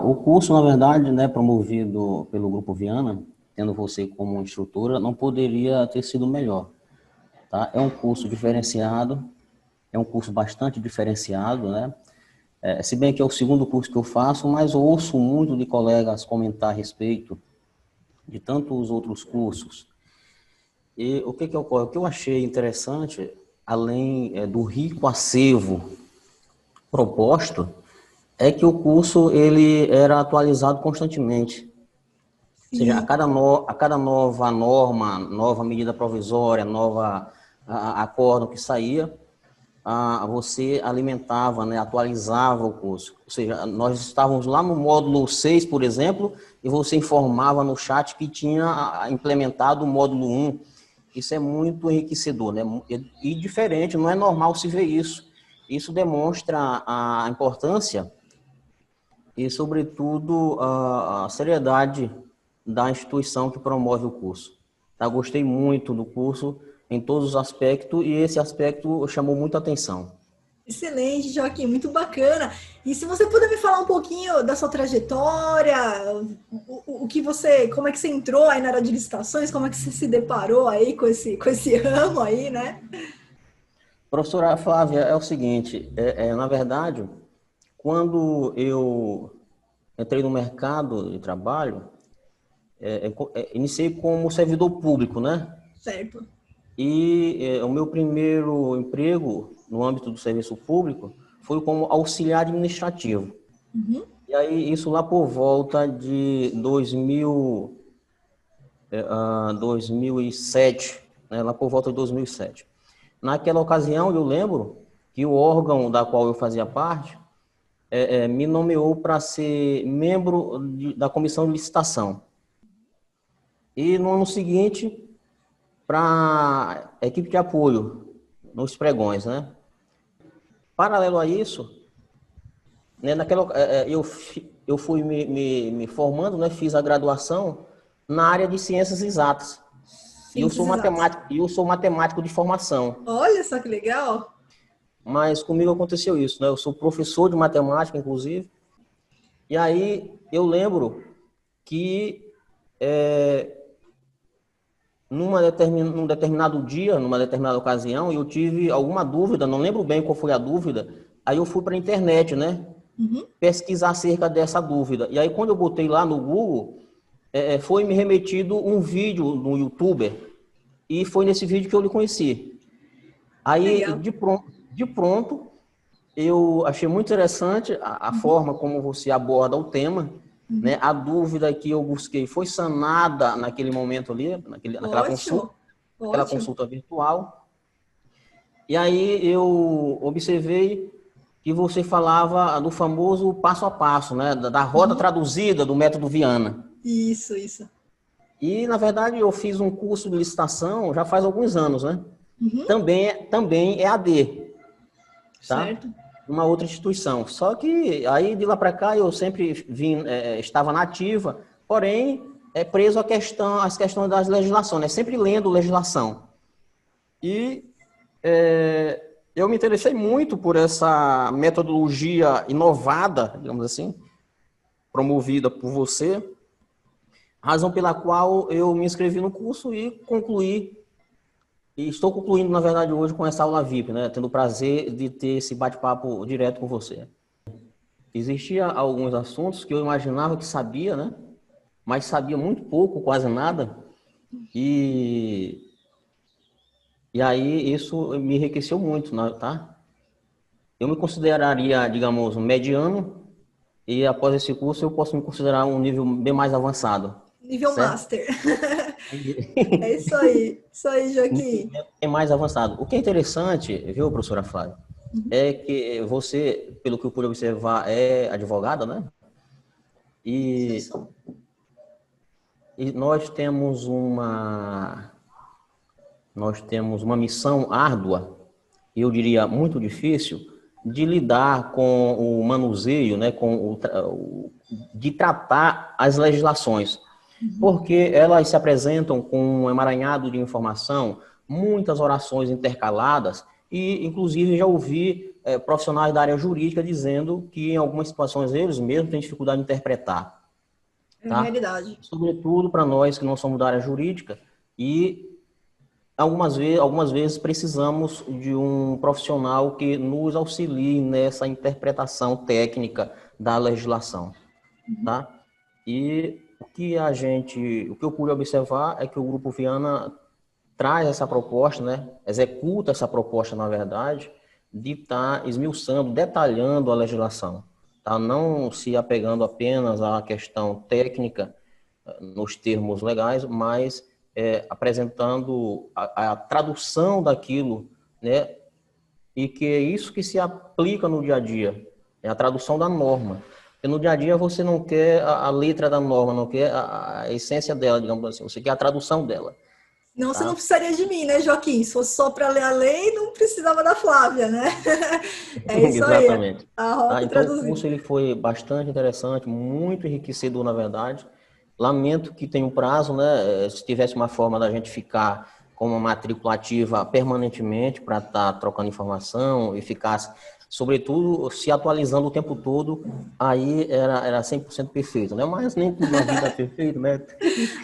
O curso, na verdade, né, promovido pelo Grupo Viana, tendo você como instrutora, não poderia ter sido melhor, tá? É um curso diferenciado, é um curso bastante diferenciado, né? Se bem que é o segundo curso que eu faço, mas eu ouço muito de colegas comentar a respeito de tantos outros cursos. E o que que ocorre? O que eu achei interessante, além do rico acervo proposto, é que o curso ele era atualizado constantemente. Ou seja, Sim, a cada nova norma, nova medida provisória, nova acórdão que saía, você alimentava, né, atualizava o curso. Ou seja, nós estávamos lá no módulo 6, por exemplo, e você informava no chat que tinha implementado o módulo 1. Isso é muito enriquecedor, né? E diferente, não é normal se ver isso. Isso demonstra a importância e, sobretudo, a seriedade da instituição que promove o curso. Tá? Gostei muito do curso em todos os aspectos e esse aspecto chamou muita atenção. excelente, Joaquim, muito bacana. E se você puder me falar um pouquinho da sua trajetória, o que você, como é que você entrou aí na área de licitações, como é que você se deparou aí com esse ramo aí, né? Professora Flávia, é o seguinte, na verdade, quando eu entrei no mercado de trabalho, iniciei como servidor público, né? Certo. E o meu primeiro emprego no âmbito do serviço público foi como auxiliar administrativo. Uhum. E aí, isso lá por volta de 2007, né, lá por volta de 2007. Naquela ocasião, eu lembro que o órgão da qual eu fazia parte me nomeou para ser membro da comissão de licitação. E no ano seguinte, para a equipe de apoio nos pregões, né? Paralelo a isso, né, eu fui me formando, né, fiz a graduação na área de ciências exatas. Ciências exatas. E eu sou matemático de formação. Olha só que legal. Mas comigo aconteceu isso, né? Eu sou professor de matemática, inclusive. E aí eu lembro que num determinado dia, numa determinada ocasião, eu tive alguma dúvida, não lembro bem qual foi a dúvida. Aí eu fui para a internet, né? Uhum. Pesquisar acerca dessa dúvida. E aí quando eu botei lá no Google, foi me remetido um vídeo no YouTuber e foi nesse vídeo que eu lhe conheci. Aí Legal. de pronto eu achei muito interessante a forma como você aborda o tema, né? A dúvida que eu busquei foi sanada naquele momento ali, Ótimo. naquela Ótimo. consulta virtual. E aí eu observei que você falava do famoso passo a passo, né? Da roda Uhum. traduzida do método Viana. Isso, isso. E, na verdade, eu fiz um curso de licitação já faz alguns anos, né? Uhum. Também é AD, tá? Certo. Uma outra instituição. Só que aí de lá para cá eu sempre estava na ativa, porém preso às questões das legislações, né? Sempre lendo legislação. E eu me interessei muito por essa metodologia inovada, digamos assim, promovida por você, razão pela qual eu me inscrevi no curso e concluí. E estou concluindo, na verdade, hoje com essa aula VIP, né? Tendo o prazer de ter esse bate-papo direto com você. Existia alguns assuntos que eu imaginava que sabia, né? Mas sabia muito pouco, quase nada. E, e aí isso me enriqueceu muito, né, tá? Eu me consideraria, digamos, mediano e após esse curso eu posso me considerar um nível bem mais avançado, Nível certo? master. É isso aí, Joaquim. É mais avançado. O que é interessante, viu, professora Flávia, é que você, pelo que eu pude observar, é advogada, né? Isso, E, isso. e nós temos uma missão árdua, eu diria muito difícil, de lidar com o manuseio, né, de tratar as legislações, porque elas se apresentam com um emaranhado de informação, muitas orações intercaladas, e inclusive já ouvi profissionais da área jurídica dizendo que em algumas situações eles mesmos têm dificuldade de interpretar. É Tá? realidade. Sobretudo para nós que não somos da área jurídica e algumas vezes precisamos de um profissional que nos auxilie nessa interpretação técnica da legislação, tá? E o que eu pude observar é que o Grupo Viana traz essa proposta, né? Executa essa proposta, na verdade, de estar esmiuçando, detalhando a legislação, tá? Não se apegando apenas à questão técnica nos termos legais, mas apresentando a tradução daquilo, né? E que é isso que se aplica no dia a dia, é a tradução da norma. Porque no dia a dia você não quer a letra da norma, não quer a essência dela, digamos assim, você quer a tradução dela. Não, você não Tá? precisaria de mim, né, Joaquim? Se fosse só para ler a lei, não precisava da Flávia, né? É isso aí, Exatamente. a Tá? Rota Então, o curso traduzindo. ele foi bastante interessante, muito enriquecedor, na verdade. Lamento que tenha um prazo, né? Se tivesse uma forma da gente ficar com uma matrícula ativa permanentemente para estar trocando informação e ficar, sobretudo, se atualizando o tempo todo, aí era 100% perfeito, né? Mas nem tudo na vida é perfeito, né?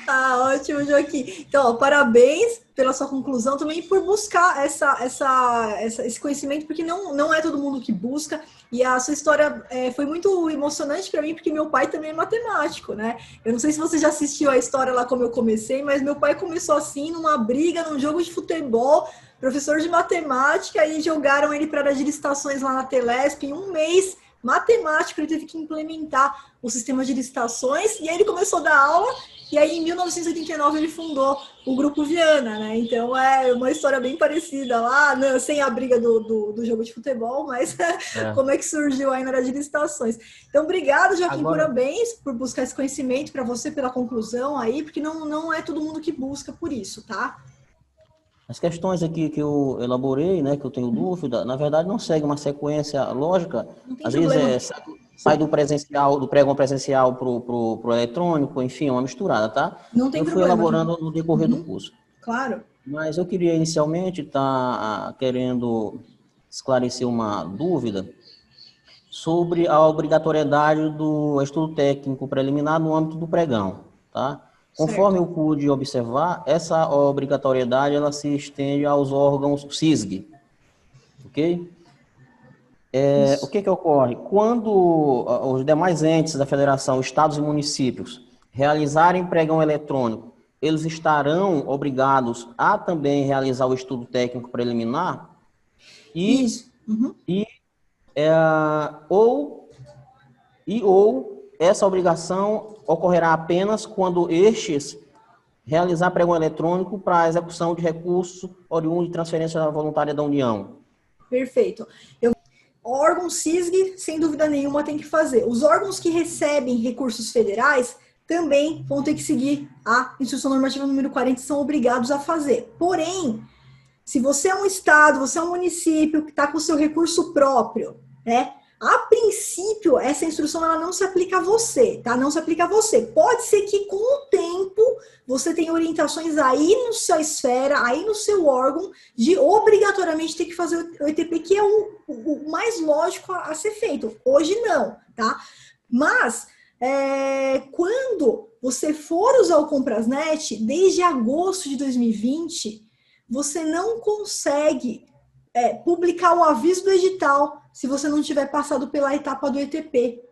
Ah, ótimo, Joaquim. Então, ó, parabéns pela sua conclusão, também por buscar esse conhecimento, porque não é todo mundo que busca, e a sua história foi muito emocionante para mim, porque meu pai também é matemático, né? Eu não sei se você já assistiu a história lá como eu comecei, mas meu pai começou assim, numa briga, num jogo de futebol, professor de matemática, e jogaram ele para as licitações lá na Telesp em um mês. Matemático, ele teve que implementar o sistema de licitações, e aí ele começou a dar aula, e aí, em 1989, ele fundou o Grupo Viana, né? Então, é uma história bem parecida lá, né? Sem a briga do jogo de futebol, mas como é que surgiu aí na área de licitações. Então, obrigado, Joaquim, Agora, parabéns por buscar esse conhecimento, para você, pela conclusão aí, porque não é todo mundo que busca por isso, tá? as questões aqui que eu elaborei, né, que eu tenho dúvida, na verdade não segue uma sequência lógica. Não tem Às vezes problema. sai do presencial, do pregão presencial pro eletrônico, enfim, uma misturada, tá? Não tem Eu fui problema. elaborando no decorrer do curso. Claro. Mas eu queria inicialmente estar querendo esclarecer uma dúvida sobre a obrigatoriedade do estudo técnico preliminar no âmbito do pregão, tá? Conforme Certo. eu pude observar, essa obrigatoriedade ela se estende aos órgãos SISG, ok? O Isso. que ocorre? Quando os demais entes da federação, estados e municípios, realizarem pregão eletrônico, eles estarão obrigados a também realizar o estudo técnico preliminar e, Isso. Uhum. e, é, ou essa obrigação ocorrerá apenas quando estes realizar pregão eletrônico para a execução de recurso oriundo de transferência voluntária da União. Perfeito. Órgão SISG, sem dúvida nenhuma, tem que fazer. Os órgãos que recebem recursos federais também vão ter que seguir a Instrução Normativa número 40 e são obrigados a fazer. Porém, se você é um estado, você é um município que está com o seu recurso próprio, né? A princípio, essa instrução ela não se aplica a você, tá? Não se aplica a você. Pode ser que com o tempo você tenha orientações aí na sua esfera, aí no seu órgão, de obrigatoriamente ter que fazer o ETP, que é o mais lógico a ser feito. Hoje não, tá? Mas quando você for usar o Comprasnet, desde agosto de 2020, você não consegue publicar o aviso do edital se você não tiver passado pela etapa do ETP.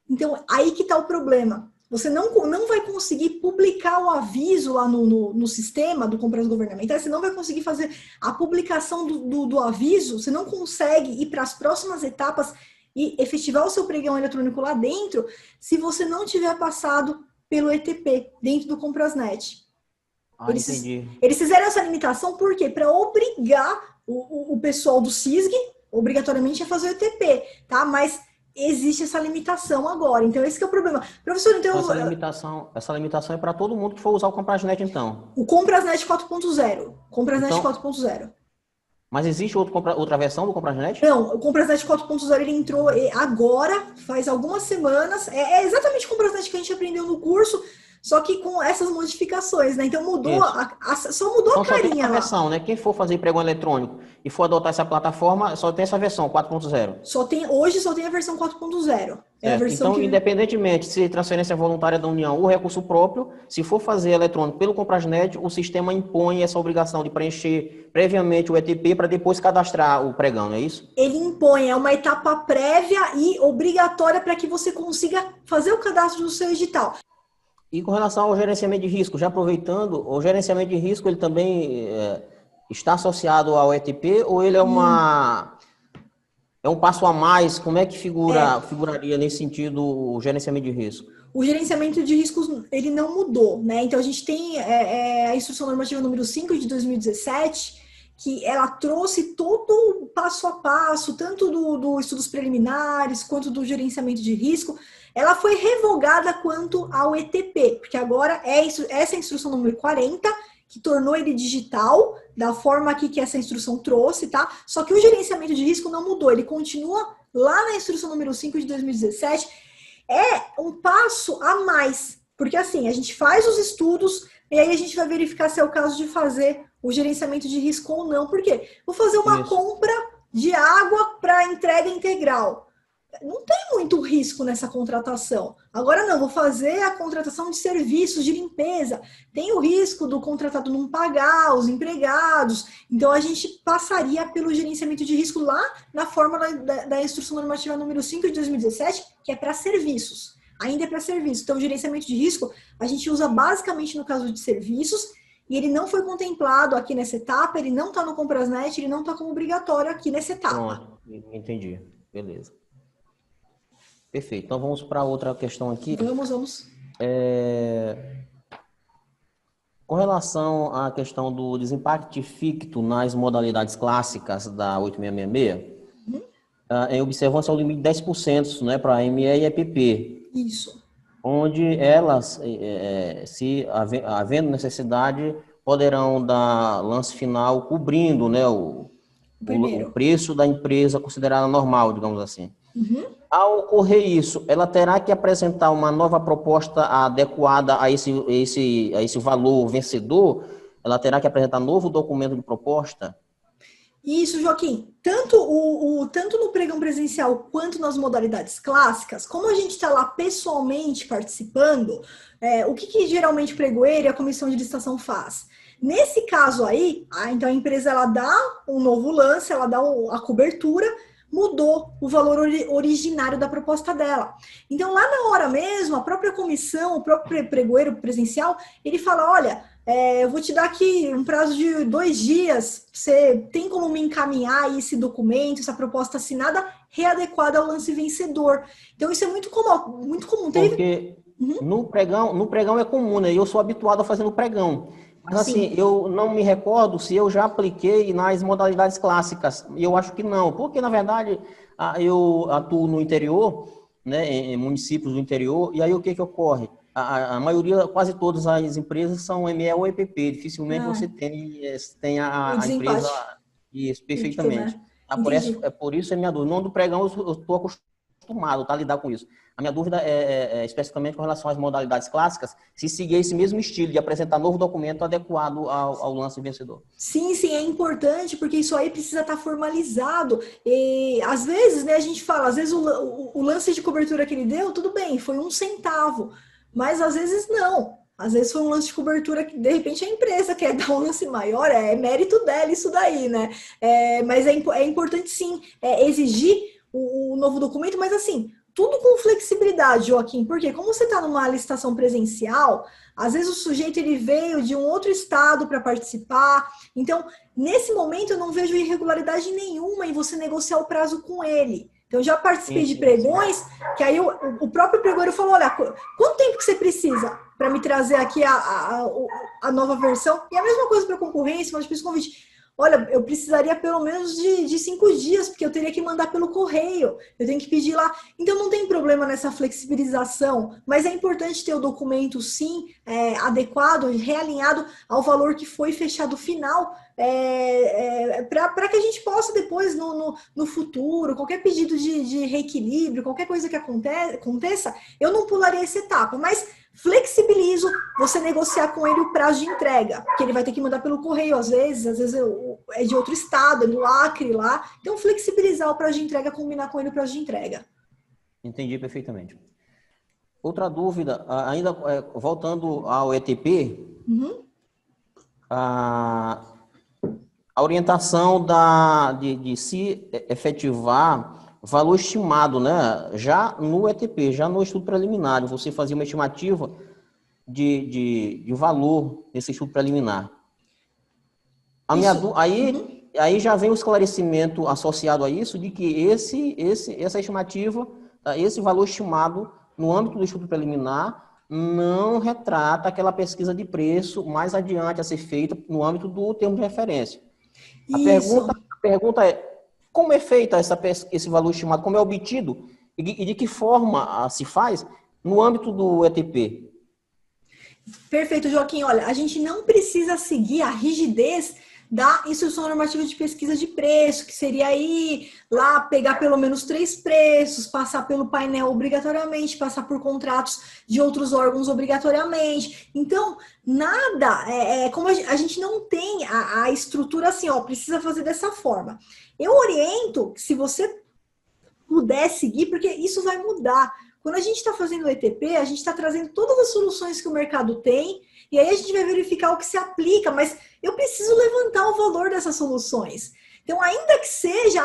Então, aí que está o problema. Você não vai conseguir publicar o aviso lá no sistema do Compras Governamentais, você não vai conseguir fazer a publicação do aviso, você não consegue ir para as próximas etapas e efetivar o seu pregão eletrônico lá dentro se você não tiver passado pelo ETP, dentro do Comprasnet. Entendi. Eles fizeram essa limitação por quê? Para obrigar o pessoal do SISG, obrigatoriamente, a fazer o ETP, tá? Mas existe essa limitação agora. Então, esse que é o problema. Professor, então... Essa limitação é para todo mundo que for usar o Comprasnet, então. O Comprasnet 4.0. Comprasnet Então, 4.0. Mas existe outra versão do Comprasnet? Não, o Comprasnet 4.0 ele entrou agora, faz algumas semanas. É exatamente o Comprasnet que a gente aprendeu no curso, só que com essas modificações, né? Então mudou, Isso. só mudou Então a só tem carinha essa lá. versão, né? Quem for fazer pregão eletrônico e for adotar essa plataforma, só tem essa versão 4.0. Hoje só tem a versão 4.0. É a Certo. versão Então, que... independentemente se transferência voluntária da União ou recurso próprio, se for fazer eletrônico pelo Comprasnet, o sistema impõe essa obrigação de preencher previamente o ETP para depois cadastrar o pregão, não é isso? Ele impõe, é uma etapa prévia e obrigatória para que você consiga fazer o cadastro do seu edital. E com relação ao gerenciamento de risco, já aproveitando, o gerenciamento de risco ele também está associado ao ETP ou ele é um passo a mais? Como é que figuraria nesse sentido o gerenciamento de risco? O gerenciamento de riscos, ele não mudou, né? Então, a gente tem a Instrução Normativa número 5 de 2017, que ela trouxe todo o passo a passo, tanto do estudos preliminares, quanto do gerenciamento de risco. Ela foi revogada quanto ao ETP, porque agora essa Instrução número 40, que tornou ele digital, da forma aqui que essa instrução trouxe, tá? Só que o gerenciamento de risco não mudou, ele continua lá na Instrução número 5 de 2017, é um passo a mais, porque assim, a gente faz os estudos e aí a gente vai verificar se é o caso de fazer o gerenciamento de risco ou não. Por quê? Vou fazer uma compra de água para entrega integral. Não tem muito risco nessa contratação. Agora não, vou fazer a contratação de serviços de limpeza. Tem o risco do contratado não pagar, os empregados. Então, a gente passaria pelo gerenciamento de risco lá na fórmula da Instrução Normativa número 5 de 2017, que é para serviços. Ainda é para serviços. Então, o gerenciamento de risco a gente usa basicamente no caso de serviços e ele não foi contemplado aqui nessa etapa, ele não está no Comprasnet, ele não está como obrigatório aqui nessa etapa. Pronto, entendi. Beleza. Perfeito. Então vamos para outra questão aqui. Vamos. Com relação à questão do desempate ficto nas modalidades clássicas da 8666, em observância ao limite de 10%, né, para ME e EPP. Isso. Onde elas, se havendo necessidade, poderão dar lance final cobrindo, né, o preço da empresa considerada normal, digamos assim. Uhum. Ao ocorrer isso, ela terá que apresentar uma nova proposta adequada a esse valor vencedor? Ela terá que apresentar novo documento de proposta? Isso, Joaquim. Tanto no pregão presencial quanto nas modalidades clássicas, como a gente está lá pessoalmente participando, o que geralmente o pregoeiro e a comissão de licitação faz? Nesse caso aí, então a empresa ela dá um novo lance, ela dá a cobertura, mudou o valor originário da proposta dela. Então, lá na hora mesmo, a própria comissão, o próprio pregoeiro presencial, ele fala, olha, eu vou te dar aqui um prazo de 2 dias, você tem como me encaminhar esse documento, essa proposta assinada, readequada ao lance vencedor. Então, isso é muito comum. Muito comum. Porque no pregão é comum, né? Eu sou habituado a fazer no pregão. Mas assim, eu não me recordo se eu já apliquei nas modalidades clássicas. E eu acho que não, porque na verdade eu atuo no interior, né, em municípios do interior, e aí o que ocorre? A maioria, quase todas as empresas são ME ou EPP. Dificilmente você tem a empresa isso, perfeitamente. Por isso é minha dúvida. Não do pregão, eu estou acostumado a lidar com isso. A minha dúvida é especificamente com relação às modalidades clássicas, se seguir esse mesmo estilo de apresentar novo documento adequado ao lance vencedor. Sim, é importante, porque isso aí precisa estar formalizado. E, às vezes, né, a gente fala, às vezes o lance de cobertura que ele deu, tudo bem, foi 1 centavo, mas às vezes não. Às vezes foi um lance de cobertura que, de repente, a empresa quer dar um lance maior, é mérito dela isso daí, né? Mas é importante, sim, exigir o novo documento, mas assim, tudo com flexibilidade, Joaquim, porque como você está numa licitação presencial, às vezes o sujeito ele veio de um outro estado para participar, então, nesse momento eu não vejo irregularidade nenhuma em você negociar o prazo com ele. Então, eu já participei de pregões, que aí o próprio pregoeiro falou, olha, quanto tempo que você precisa para me trazer aqui a nova versão? E a mesma coisa para a concorrência, mas fiz convite. Olha, eu precisaria pelo menos de 5 dias, porque eu teria que mandar pelo correio, eu tenho que pedir lá. Então, não tem problema nessa flexibilização, mas é importante ter o documento, sim, adequado, realinhado ao valor que foi fechado final, para que a gente possa depois, no futuro, qualquer pedido de reequilíbrio, qualquer coisa que aconteça, eu não pularia essa etapa, mas Flexibilizo você negociar com ele o prazo de entrega, que ele vai ter que mandar pelo correio às vezes é de outro estado, é do Acre lá. Então, flexibilizar o prazo de entrega, combinar com ele o prazo de entrega. Entendi perfeitamente. Outra dúvida, ainda voltando ao ETP, a orientação de se efetivar valor estimado, né? Já no ETP, já no estudo preliminar, você fazia uma estimativa de valor nesse estudo preliminar. Aí já vem o esclarecimento associado a isso, de que essa estimativa, esse valor estimado no âmbito do estudo preliminar não retrata aquela pesquisa de preço mais adiante a ser feita no âmbito do termo de referência. A pergunta é, como é feita esse valor estimado, como é obtido e de que forma se faz no âmbito do ETP? Perfeito, Joaquim. Olha, a gente não precisa seguir a rigidez da instrução normativa de pesquisa de preço, que seria aí lá pegar pelo menos 3 preços, passar pelo painel obrigatoriamente, passar por contratos de outros órgãos obrigatoriamente. Então, nada, como a gente não tem a estrutura assim, ó, precisa fazer dessa forma. Eu oriento, se você puder seguir, porque isso vai mudar. Quando a gente está fazendo o ETP, a gente está trazendo todas as soluções que o mercado tem, e aí a gente vai verificar o que se aplica, mas eu preciso levantar o valor dessas soluções. Então, ainda que seja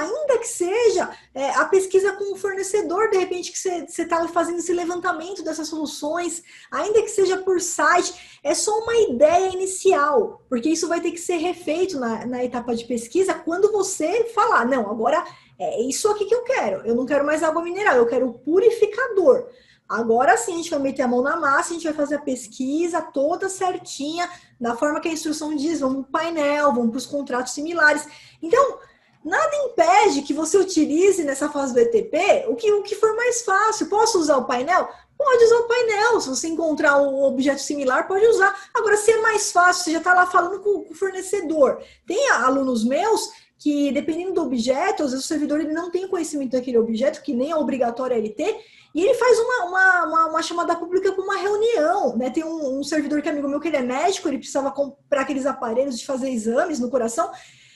a pesquisa com o fornecedor, de repente, que você está fazendo esse levantamento dessas soluções, ainda que seja por site, é só uma ideia inicial, porque isso vai ter que ser refeito na etapa de pesquisa quando você falar, não, agora é isso aqui que eu não quero mais água mineral, eu quero o purificador. Agora sim, a gente vai meter a mão na massa, a gente vai fazer a pesquisa toda certinha, da forma que a instrução diz, vamos para o painel, vamos para os contratos similares. Então, nada impede que você utilize nessa fase do ETP o que for mais fácil. Posso usar o painel? Pode usar o painel. Se você encontrar um objeto similar, pode usar. Agora, se é mais fácil, você já está lá falando com o fornecedor. Tem alunos meus que, dependendo do objeto, às vezes o servidor ele não tem conhecimento daquele objeto, que nem é obrigatório ele ter, e ele faz uma chamada pública para uma reunião, né? Tem um servidor que é amigo meu, que ele é médico, ele precisava comprar aqueles aparelhos de fazer exames no coração.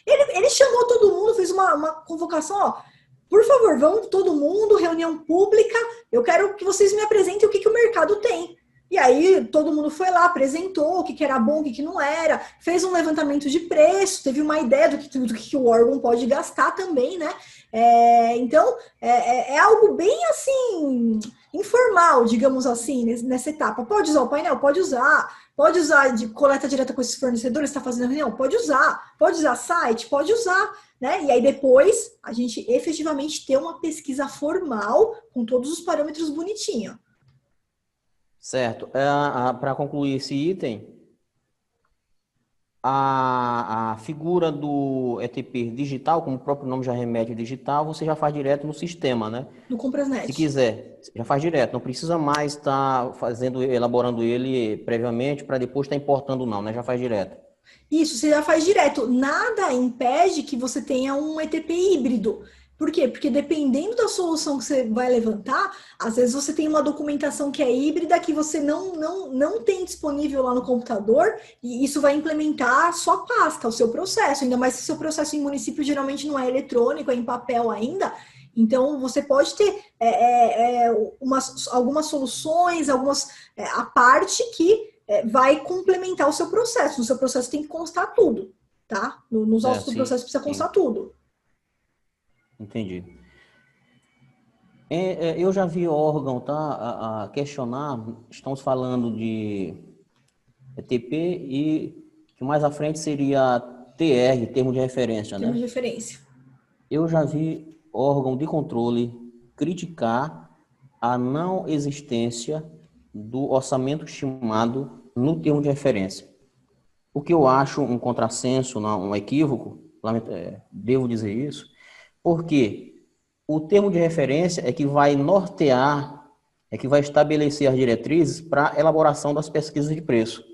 Ele chamou todo mundo, fez uma convocação, ó, por favor, vamos todo mundo, reunião pública, eu quero que vocês me apresentem o que o mercado tem. E aí todo mundo foi lá, apresentou o que era bom, o que não era, fez um levantamento de preço, teve uma ideia do que o órgão pode gastar também, né? Então, é algo bem assim, informal, digamos assim, nessa etapa. Pode usar o painel? Pode usar de coleta direta com esses fornecedores, está fazendo reunião? Pode usar site? Pode usar, né? E aí depois a gente efetivamente ter uma pesquisa formal com todos os parâmetros bonitinho. Certo. Para concluir esse item, a figura do ETP digital, como o próprio nome já remete digital, você já faz direto no sistema, né? No Comprasnet. Se quiser, já faz direto. Não precisa mais estar elaborando ele previamente para depois estar importando não, né? Já faz direto. Isso, você já faz direto. Nada impede que você tenha um ETP híbrido. Por quê? Porque dependendo da solução que você vai levantar, às vezes você tem uma documentação que é híbrida que você não tem disponível lá no computador e isso vai implementar a sua pasta, o seu processo. Ainda mais se o seu processo em município geralmente não é eletrônico, é em papel ainda. Então, você pode ter algumas soluções, a parte que vai complementar o seu processo. No seu processo tem que constar tudo, tá? Nos autos do processo precisa constar tudo. Entendi. Eu já vi órgão a questionar, estamos falando de ETP e que mais à frente seria TR, termo de referência, né? Termo de referência. Eu já vi órgão de controle criticar a não existência do orçamento estimado no termo de referência. O que eu acho um contrassenso, um equívoco, devo dizer isso, porque o termo de referência é que vai nortear, é que vai estabelecer as diretrizes para a elaboração das pesquisas de preço.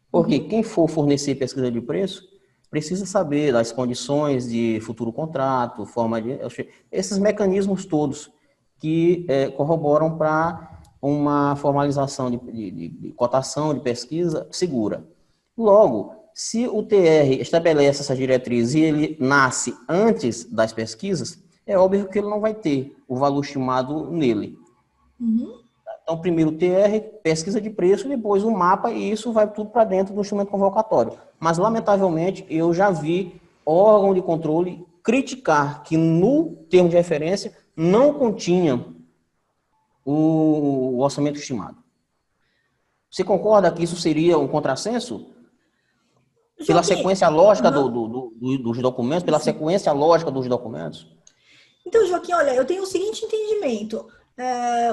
Porque quem for fornecer pesquisa de preço precisa saber das condições de futuro contrato, esses mecanismos todos que corroboram para uma formalização de cotação, de pesquisa segura. Logo, se o TR estabelece essa diretriz e ele nasce antes das pesquisas, é óbvio que ele não vai ter o valor estimado nele. Uhum. Então, primeiro o TR, pesquisa de preço, depois o mapa, e isso vai tudo para dentro do instrumento convocatório. Mas, lamentavelmente, eu já vi órgão de controle criticar que no termo de referência não continha o orçamento estimado. Você concorda que isso seria um contrassenso? Pela Joaquim, sequência lógica aham, dos documentos, pela sim. sequência lógica dos documentos? Então, Joaquim, olha, eu tenho o seguinte entendimento.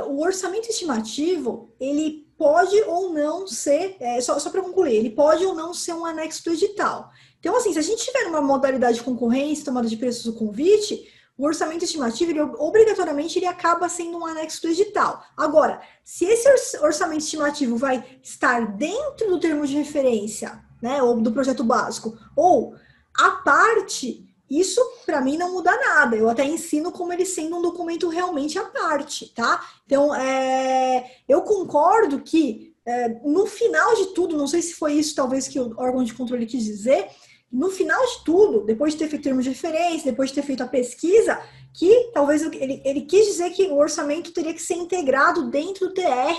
O orçamento estimativo, ele pode ou não ser, só para concluir, ele pode ou não ser um anexo do edital. Então, assim, se a gente tiver uma modalidade de concorrência, tomada de preços do convite, o orçamento estimativo, ele, obrigatoriamente, ele acaba sendo um anexo do edital. Agora, se esse orçamento estimativo vai estar dentro do termo de referência, né, ou do projeto básico, ou a parte, isso para mim não muda nada. Eu até ensino como ele sendo um documento realmente à parte, tá? Então, eu concordo que no final de tudo, não sei se foi isso talvez que o órgão de controle quis dizer, no final de tudo, depois de ter feito termos de referência, depois de ter feito a pesquisa, que talvez ele quis dizer que o orçamento teria que ser integrado dentro do TR,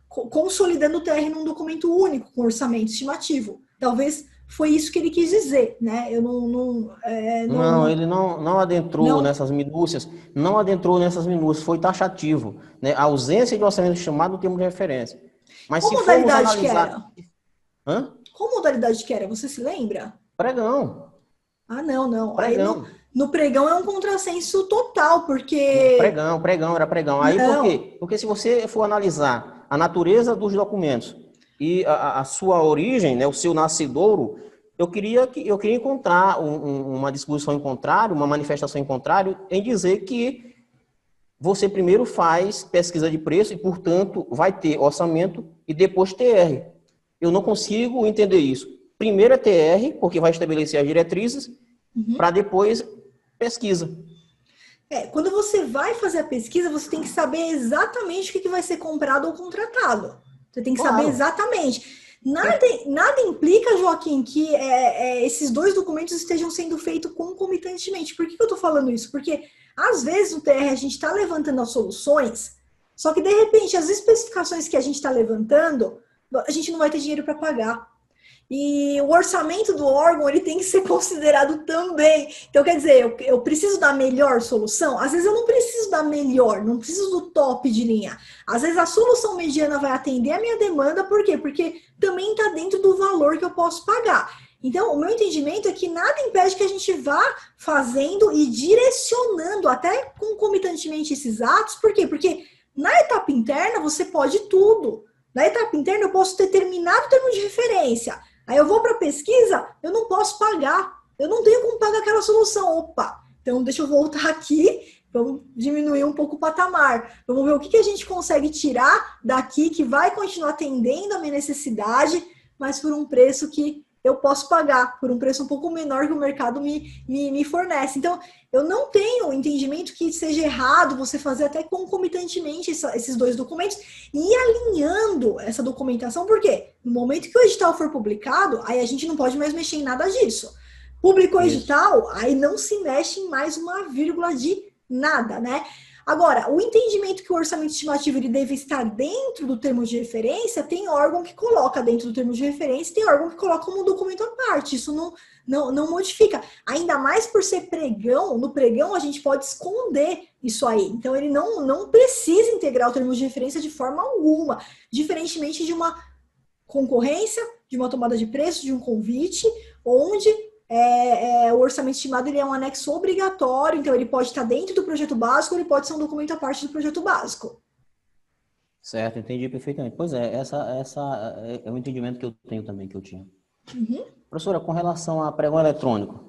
consolidando o TR num documento único com orçamento estimativo. Talvez foi isso que ele quis dizer, né? Eu Não, ele não adentrou não. nessas minúcias, foi taxativo, né? A ausência de orçamento estimado no termo de referência. Mas Qual se formos modalidade que analisar... era? Hã? Qual modalidade que era? Você se lembra? Pregão, Ah, não, não. Aí pregão. no pregão é um contrassenso total, Não, porque era pregão. Aí por não. quê? Porque se você for analisar a natureza dos documentos e a sua origem, né, o seu nascidouro, eu queria encontrar uma disposição em contrário, uma manifestação em contrário, em dizer que você primeiro faz pesquisa de preço e, portanto, vai ter orçamento e depois TR. Eu não consigo entender isso. Primeiro é TR, porque vai estabelecer as diretrizes, Uhum. para depois pesquisa. Quando você vai fazer a pesquisa, você tem que saber exatamente o que vai ser comprado ou contratado. Você tem que saber Claro. exatamente. Nada implica, Joaquim, que esses dois documentos estejam sendo feitos concomitantemente. Por que eu estou falando isso? Porque, às vezes, no TR a gente está levantando as soluções, só que, de repente, as especificações que a gente está levantando, a gente não vai ter dinheiro para pagar. E o orçamento do órgão ele tem que ser considerado também. Então, quer dizer, eu preciso da melhor solução? Às vezes eu não preciso da melhor, não preciso do top de linha. Às vezes a solução mediana vai atender a minha demanda, por quê? Porque também está dentro do valor que eu posso pagar. Então, o meu entendimento é que nada impede que a gente vá fazendo e direcionando até concomitantemente esses atos. Por quê? Porque na etapa interna você pode tudo. Na etapa interna eu posso ter terminado o termo de referência. Aí eu vou para a pesquisa, eu não posso pagar. Eu não tenho como pagar aquela solução. Opa, então deixa eu voltar aqui, vamos diminuir um pouco o patamar. Vamos ver o que a gente consegue tirar daqui que vai continuar atendendo a minha necessidade, mas por um preço que eu posso pagar, por um preço um pouco menor que o mercado me fornece. Então, eu não tenho entendimento que seja errado você fazer até concomitantemente esses dois documentos e alinhando essa documentação, porque no momento que o edital for publicado, aí a gente não pode mais mexer em nada disso. Publicou o Isso. edital, aí não se mexe em mais uma vírgula de nada, né? Agora, o entendimento que o orçamento estimativo ele deve estar dentro do termo de referência, tem órgão que coloca dentro do termo de referência, tem órgão que coloca como um documento à parte. Isso não modifica. Ainda mais por ser pregão, no pregão a gente pode esconder isso aí. Então, ele não precisa integrar o termo de referência de forma alguma, diferentemente de uma concorrência, de uma tomada de preço, de um convite, onde o orçamento estimado ele é um anexo obrigatório, então ele pode estar dentro do projeto básico, ou ele pode ser um documento à parte do projeto básico. Certo, entendi perfeitamente. Pois é, essa é o entendimento que eu tenho também, que eu tinha. Uhum. Professora, com relação a pregão eletrônico,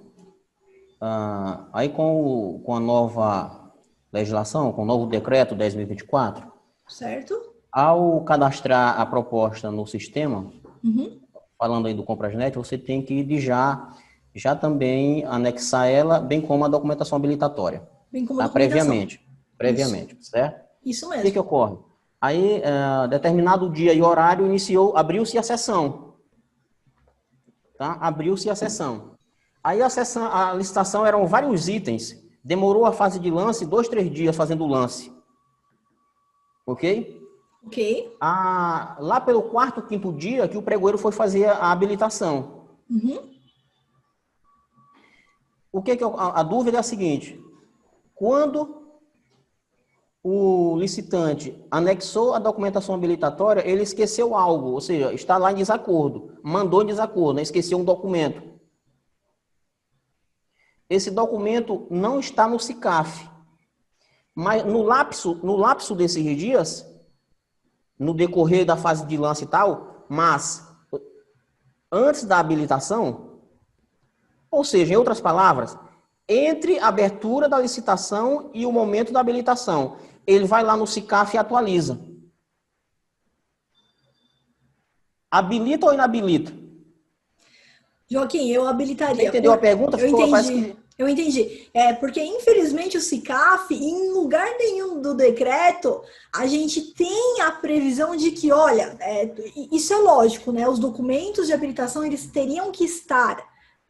aí com a nova legislação, com o novo decreto 10.024, Certo? ao cadastrar a proposta no sistema, Uhum. falando aí do ComprasNet, você tem que já também anexar ela, bem como a documentação habilitatória, Bem como a tá? documentação. Previamente, Isso. certo? Isso O que mesmo. ocorre? Aí, determinado dia e horário, abriu-se a sessão. Tá? Abriu-se a sessão. Aí a licitação eram vários itens. Demorou a fase de lance 2, 3 dias fazendo o lance. Ok? Ok. Lá pelo quarto, quinto dia que o pregoeiro foi fazer a habilitação. Uhum. A dúvida é a seguinte: quando o licitante anexou a documentação habilitatória, ele esqueceu algo, ou seja, está lá em desacordo, mandou em desacordo, né? Esqueceu um documento. Esse documento não está no SICAF, mas no lapso desses dias, no decorrer da fase de lance e tal, mas antes da habilitação, ou seja, em outras palavras, entre a abertura da licitação e o momento da habilitação, ele vai lá no SICAF e atualiza. Habilita ou inabilita? Joaquim, eu Você habilitaria. entendeu a pergunta? Eu Parece entendi. que... Eu entendi. Porque, infelizmente, o SICAF, em lugar nenhum do decreto, a gente tem a previsão de que, olha, isso é lógico, né? Os documentos de habilitação, eles teriam que estar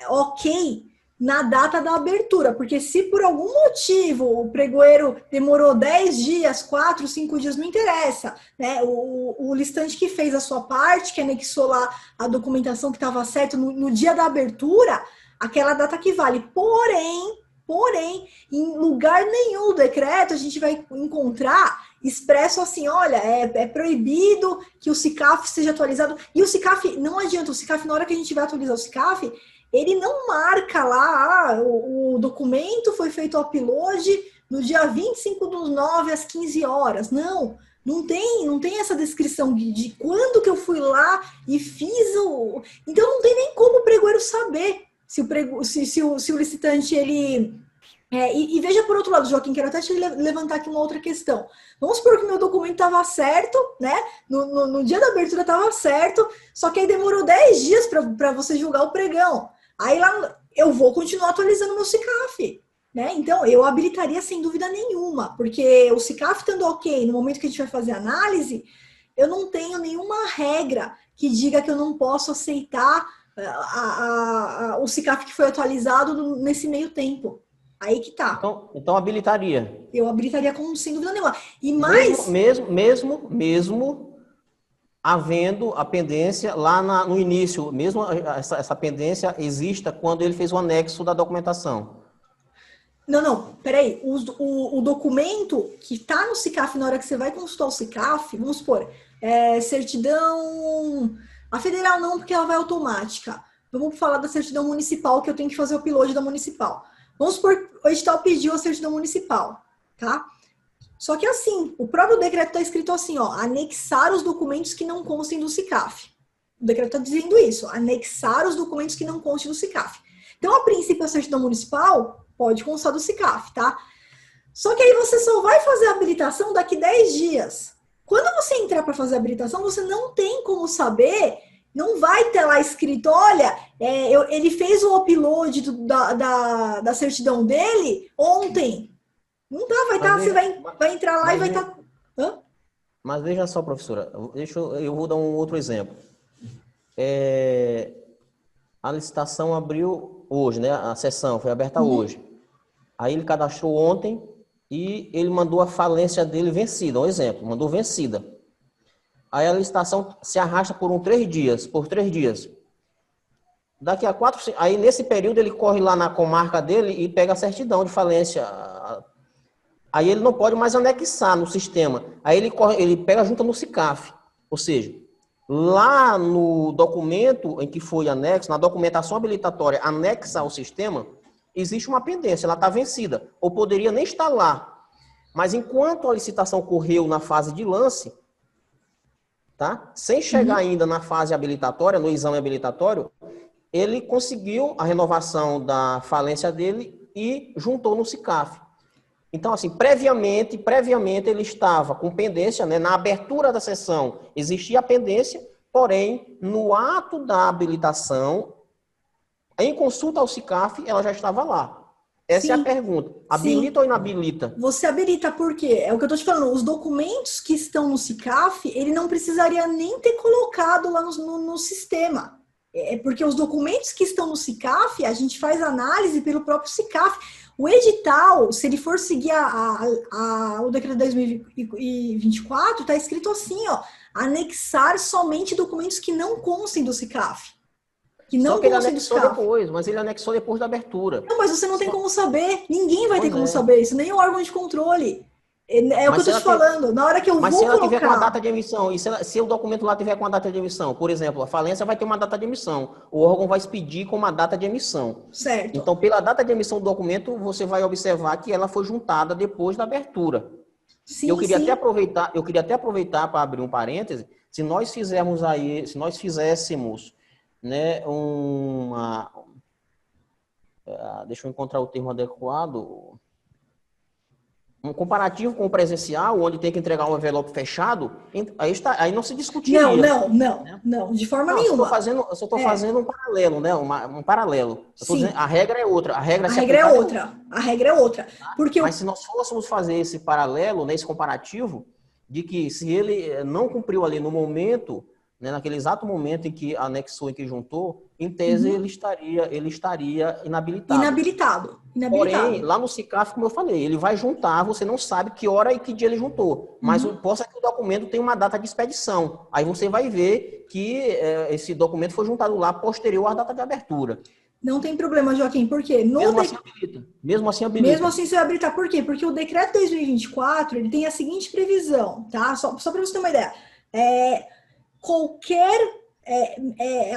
ok na data da abertura, porque se por algum motivo o pregoeiro demorou 10 dias, 4, 5 dias, não interessa, né? O listante que fez a sua parte, que anexou lá a documentação que estava certa no dia da abertura, aquela data que vale. Porém, em lugar nenhum do decreto a gente vai encontrar expresso assim, olha, é proibido que o SICAF seja atualizado. E o SICAF, não adianta, o SICAF, na hora que a gente vai atualizar o SICAF, ele não marca lá, o documento foi feito o upload no dia 25/9 às 15 horas. Não tem essa descrição de quando que eu fui lá e fiz o... Então não tem nem como o pregoeiro saber se o licitante, ele... e veja por outro lado, Joaquim, quero até te levantar aqui uma outra questão. Vamos supor que meu documento estava certo, né? No dia da abertura estava certo, só que aí demorou 10 dias para você julgar o pregão. Aí lá eu vou continuar atualizando meu SICAF, né? Então eu habilitaria sem dúvida nenhuma, porque o SICAF estando ok no momento que a gente vai fazer a análise, eu não tenho nenhuma regra que diga que eu não posso aceitar o SICAF que foi atualizado nesse meio tempo. Aí que tá. Então habilitaria. Eu habilitaria sem dúvida nenhuma. E Mesmo, mais... mesmo, mesmo havendo a pendência lá no início, mesmo essa pendência exista quando ele fez o anexo da documentação. Não, peraí. O documento que está no SICAF, na hora que você vai consultar o SICAF, vamos supor, certidão... A federal não, porque ela vai automática. Vamos falar da certidão municipal, que eu tenho que fazer o upload da municipal. Vamos supor, o edital pediu a certidão municipal, tá? Só que assim, o próprio decreto está escrito assim, ó, anexar os documentos que não constem do SICAF. O decreto está dizendo isso, anexar os documentos que não constem do SICAF. Então, a princípio, a certidão municipal pode constar do SICAF, tá? Só que aí você só vai fazer a habilitação daqui 10 dias. Quando você entrar para fazer a habilitação, você não tem como saber, não vai ter lá escrito, olha, ele fez o upload da certidão dele ontem. Não dá, você vai entrar lá e vai estar... Mas veja só, professora, eu vou dar um outro exemplo. A licitação abriu hoje, né? A sessão foi aberta hoje. Aí ele cadastrou ontem e ele mandou a falência dele vencida, um exemplo, mandou vencida. Aí a licitação se arrasta por 3 dias. Daqui a 4, aí nesse período ele corre lá na comarca dele e pega a certidão de falência. Aí ele não pode mais anexar no sistema. Aí ele pega junto no SICAF. Ou seja, lá no documento em que foi anexo, na documentação habilitatória anexa ao sistema, existe uma pendência, ela está vencida. Ou poderia nem estar lá. Mas enquanto a licitação correu na fase de lance, tá? Sem chegar ainda na fase habilitatória, no exame habilitatório, ele conseguiu a renovação da falência dele e juntou no SICAF. Então, assim, previamente ele estava com pendência, né? Na abertura da sessão existia a pendência, porém, no ato da habilitação, em consulta ao SICAF, ela já estava lá. Essa é a Sim, pergunta. sim. Habilita ou inabilita? Você habilita por quê? É o que eu estou te falando. Os documentos que estão no SICAF, ele não precisaria nem ter colocado lá no sistema. É porque os documentos que estão no SICAF, a gente faz análise pelo próprio SICAF. O edital, se ele for seguir o decreto 2024, está escrito assim, ó, anexar somente documentos que não constem do SICAF. Que Só não que ele constem do anexou SICAF. depois, mas ele anexou depois da abertura. Não, mas você não tem Só- como saber. Ninguém vai ter Pois como é. saber isso, nem o órgão de controle. É o que Mas eu se tô te ela tem, falando. Na hora que eu mas se vou ela tiver com a data colocar, de emissão, e se o documento lá tiver com a data de emissão, por exemplo, a falência vai ter uma data de emissão, o órgão vai expedir com uma data de emissão. certo? Então, pela data de emissão do documento, você vai observar que ela foi juntada depois da abertura. Sim, sim. Eu queria até aproveitar para abrir um parêntese, se nós fizéssemos, né, deixa eu encontrar o termo adequado, um comparativo com o presencial, onde tem que entregar um envelope fechado, aí não se Não, discutiria, não, não, né? não, de forma Não, nenhuma. eu só estou É, fazendo um paralelo, né? Um paralelo. Eu tô dizendo, sim. a regra é outra, a regra a A ser regra é aplicada é outra. outra. A regra é outra. Porque Mas o se nós fôssemos fazer esse paralelo, né, esse comparativo, de que se ele não cumpriu ali no momento, né, naquele exato momento em que anexou e que juntou, em tese uhum, ele estaria inabilitado. inabilitado. Porém, Inabilitado. lá no SICAF, como eu falei, ele vai juntar, você não sabe que hora e que dia ele juntou, mas Uhum. possa que o documento tem uma data de expedição. Aí você vai ver que esse documento foi juntado lá posterior à data de abertura. Não tem problema, Joaquim, porque no Mesmo assim de... habilita. Mesmo assim Mesmo habilita. assim, você vai habilitar. Por quê? Porque o decreto 2024, ele tem a seguinte previsão, tá? Só para você ter uma ideia. Qualquer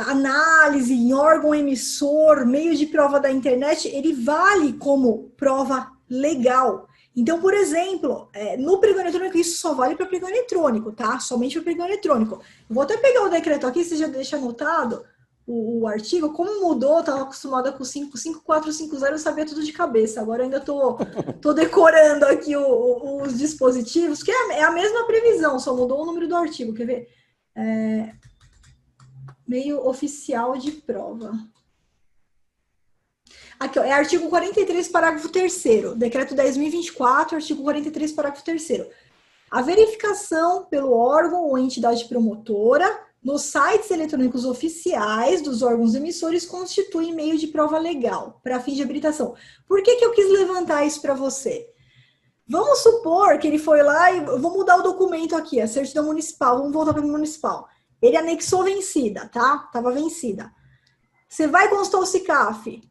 análise em órgão emissor, meio de prova da internet, ele vale como prova legal. Então, por exemplo, no pregão eletrônico, isso só vale para pregão eletrônico, tá? Somente para pregão eletrônico. Eu vou até pegar o decreto aqui, você já deixa anotado o artigo. Como mudou, eu estava acostumada com 5450, eu sabia tudo de cabeça. Agora eu ainda tô decorando aqui os dispositivos, que é a mesma previsão, só mudou o número do artigo. Quer ver? Meio oficial de prova. Aqui, ó, é artigo 43, parágrafo 3º, decreto 10.024, artigo 43, parágrafo 3º. A verificação pelo órgão ou entidade promotora nos sites eletrônicos oficiais dos órgãos emissores constitui meio de prova legal para fim de habilitação. Por que eu quis levantar isso para você? Vamos supor que ele foi lá e vou mudar o documento aqui, a certidão municipal, vamos voltar para o municipal. Ele anexou vencida, tá? Estava vencida. Você vai constar o SICAF,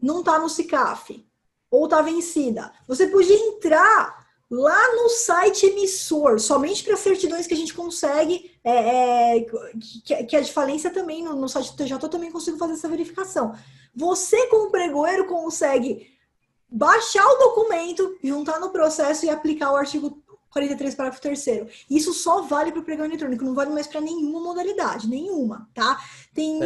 não está no SICAF, ou está vencida. Você podia entrar lá no site emissor, somente para certidões que a gente consegue, que é de falência também, no site do TJ eu também consigo fazer essa verificação. Você, como pregoeiro, consegue baixar o documento, juntar no processo e aplicar o artigo 43, parágrafo 3º. Isso só vale para o pregão eletrônico, não vale mais para nenhuma modalidade, nenhuma, tá? Tem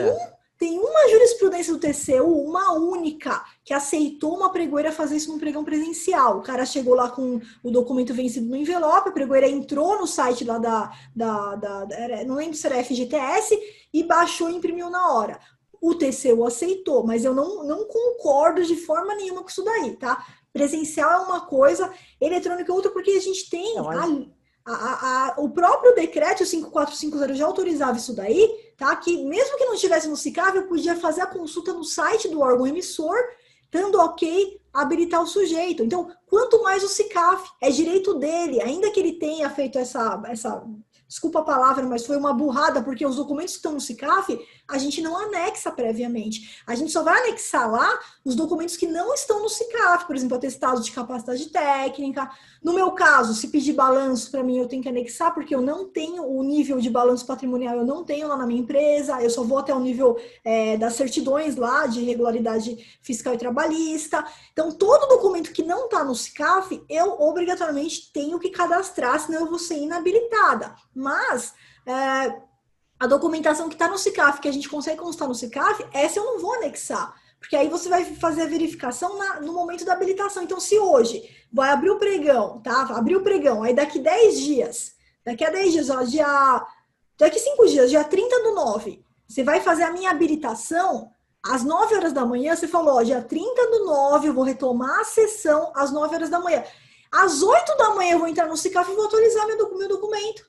uma jurisprudência do TCU, uma única, que aceitou uma pregoeira fazer isso num pregão presencial. O cara chegou lá com o documento vencido no envelope, a pregoeira entrou no site lá não lembro se era FGTS, e baixou e imprimiu na hora. O TCU aceitou, mas eu não concordo de forma nenhuma com isso daí, tá? Presencial é uma coisa, eletrônico é outra, porque a gente tem o próprio decreto 5450 já autorizava isso daí, tá? Que mesmo que não estivesse no SICAV, eu podia fazer a consulta no site do órgão emissor, dando ok, habilitar o sujeito. Então, quanto mais o SICAF, é direito dele, ainda que ele tenha feito essa desculpa a palavra, mas foi uma burrada, porque os documentos que estão no SICAF, a gente não anexa previamente. A gente só vai anexar lá os documentos que não estão no SICAF, por exemplo, atestado de capacidade técnica. No meu caso, se pedir balanço para mim, eu tenho que anexar, porque eu não tenho o nível de balanço patrimonial, eu não tenho lá na minha empresa, eu só vou até o nível das certidões lá, de regularidade fiscal e trabalhista. Então, todo documento que não está no SICAF, eu obrigatoriamente tenho que cadastrar, senão eu vou ser inabilitada. Mas a documentação que está no SICAF, que a gente consegue constar no SICAF, essa eu não vou anexar. Porque aí você vai fazer a verificação no momento da habilitação. Então, se hoje vai abrir o pregão, tá? Abriu o pregão, aí daqui a 10 dias, ó, daqui 5 dias, dia 30/9, você vai fazer a minha habilitação, Às 9 horas da manhã, você falou, ó, dia 30/9, eu vou retomar a sessão às 9 horas da manhã. Às 8 da manhã eu vou entrar no SICAF e vou atualizar meu documento.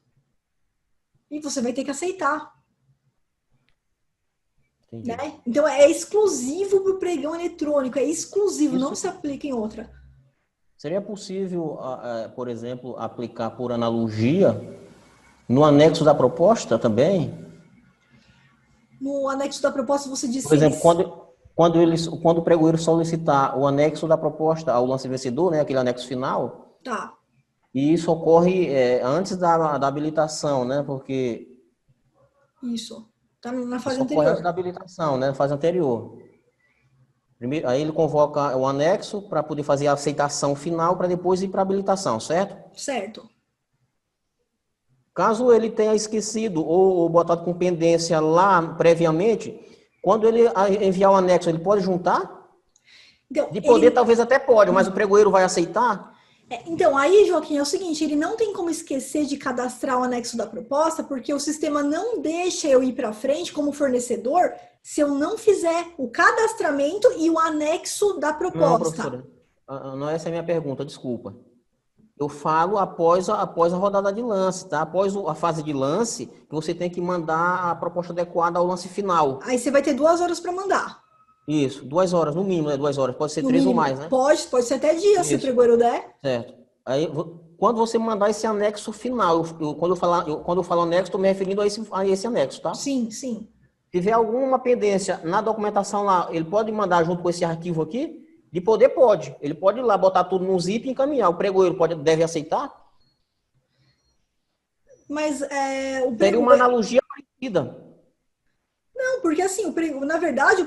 E você vai ter que aceitar. Entendi. Né? Então, é exclusivo para o pregão eletrônico, é exclusivo, Isso não se aplica em outra. seria possível, por exemplo, aplicar por analogia no anexo da proposta também? No anexo da proposta, você Por disse exemplo, eles. quando o pregoeiro solicitar o anexo da proposta ao lance vencedor, né, aquele anexo final, Tá, e isso ocorre antes da habilitação, né, porque isso. Tá na fase isso ocorre antes da anterior. habilitação, né, fase anterior. Primeiro, aí ele convoca o anexo para poder fazer a aceitação final para depois ir para a habilitação, certo? Certo. Caso ele tenha esquecido ou botado com pendência lá previamente, quando ele enviar o anexo, ele pode juntar? Então, De poder, ele. talvez até pode, mas o pregoeiro vai aceitar? Então, aí, Joaquim, é o seguinte, ele não tem como esquecer de cadastrar o anexo da proposta, porque o sistema não deixa eu ir para frente como fornecedor se eu não fizer o cadastramento e o anexo da Não, proposta. professora, não essa é a minha pergunta, desculpa. Eu falo após a rodada de lance, tá? Após a fase de lance, que você tem que mandar a proposta adequada ao lance final. Aí você vai ter 2 horas para mandar. Isso, 2 horas, no mínimo, 2 horas. Pode ser No 3 ou mais, mínimo. né? Pode ser até dia, se o Isso, pregoeiro der. certo. Aí, quando você mandar esse anexo final, quando eu falo anexo, estou me referindo a esse anexo, tá? Sim, sim. Se tiver alguma pendência na documentação lá, ele pode mandar junto com esse arquivo aqui? De poder, pode. Ele pode ir lá, botar tudo no zip e encaminhar. O pregoeiro deve aceitar? Mas o Seria uma pregoeiro. analogia parecida. Não, porque assim, na verdade,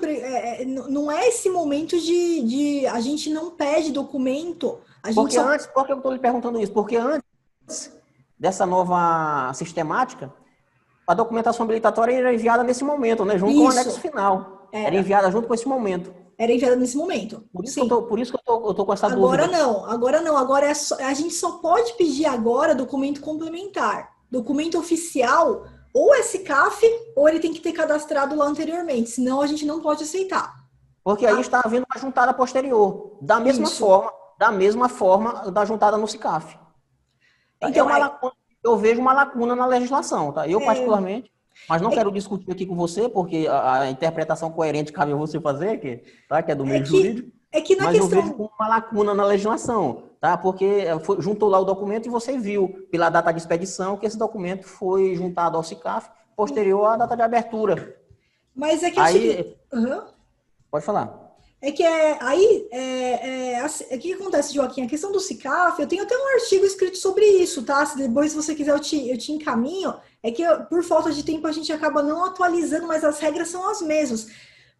não é esse momento de. A gente não pede documento, a gente só. Por que eu estou lhe perguntando isso? Porque antes dessa nova sistemática, a documentação habilitatória era enviada nesse momento, né? Junto com o anexo Isso, final. Era era. enviada junto com esse momento. Era enviado nesse momento. Sim. Por isso que eu tô com essa Agora dúvida. não, agora não. Agora a gente só pode pedir agora documento complementar. Documento oficial, ou SCAF, ou ele tem que ter cadastrado lá anteriormente, senão a gente não pode aceitar. Porque aí está havendo uma juntada posterior, Isso. da mesma forma da juntada no SICAF. Tá? Então, Eu vejo uma lacuna na legislação, tá? Eu é, particularmente, mas não é, quero discutir aqui com você, porque a interpretação coerente cabe a você fazer, que é do é meio que, jurídico, é que na mas eu vejo questão. como uma lacuna na legislação, tá? Porque juntou lá o documento e você viu pela data de expedição que esse documento foi juntado ao SICAF posterior à data de abertura. Mas é que é o seguinte. Aí, Aham. pode falar. É que aí o que acontece, Joaquim? A questão do SICAF, eu tenho até um artigo escrito sobre isso, tá? Se depois você quiser eu te encaminho. É que por falta de tempo a gente acaba não atualizando, mas as regras são as mesmas.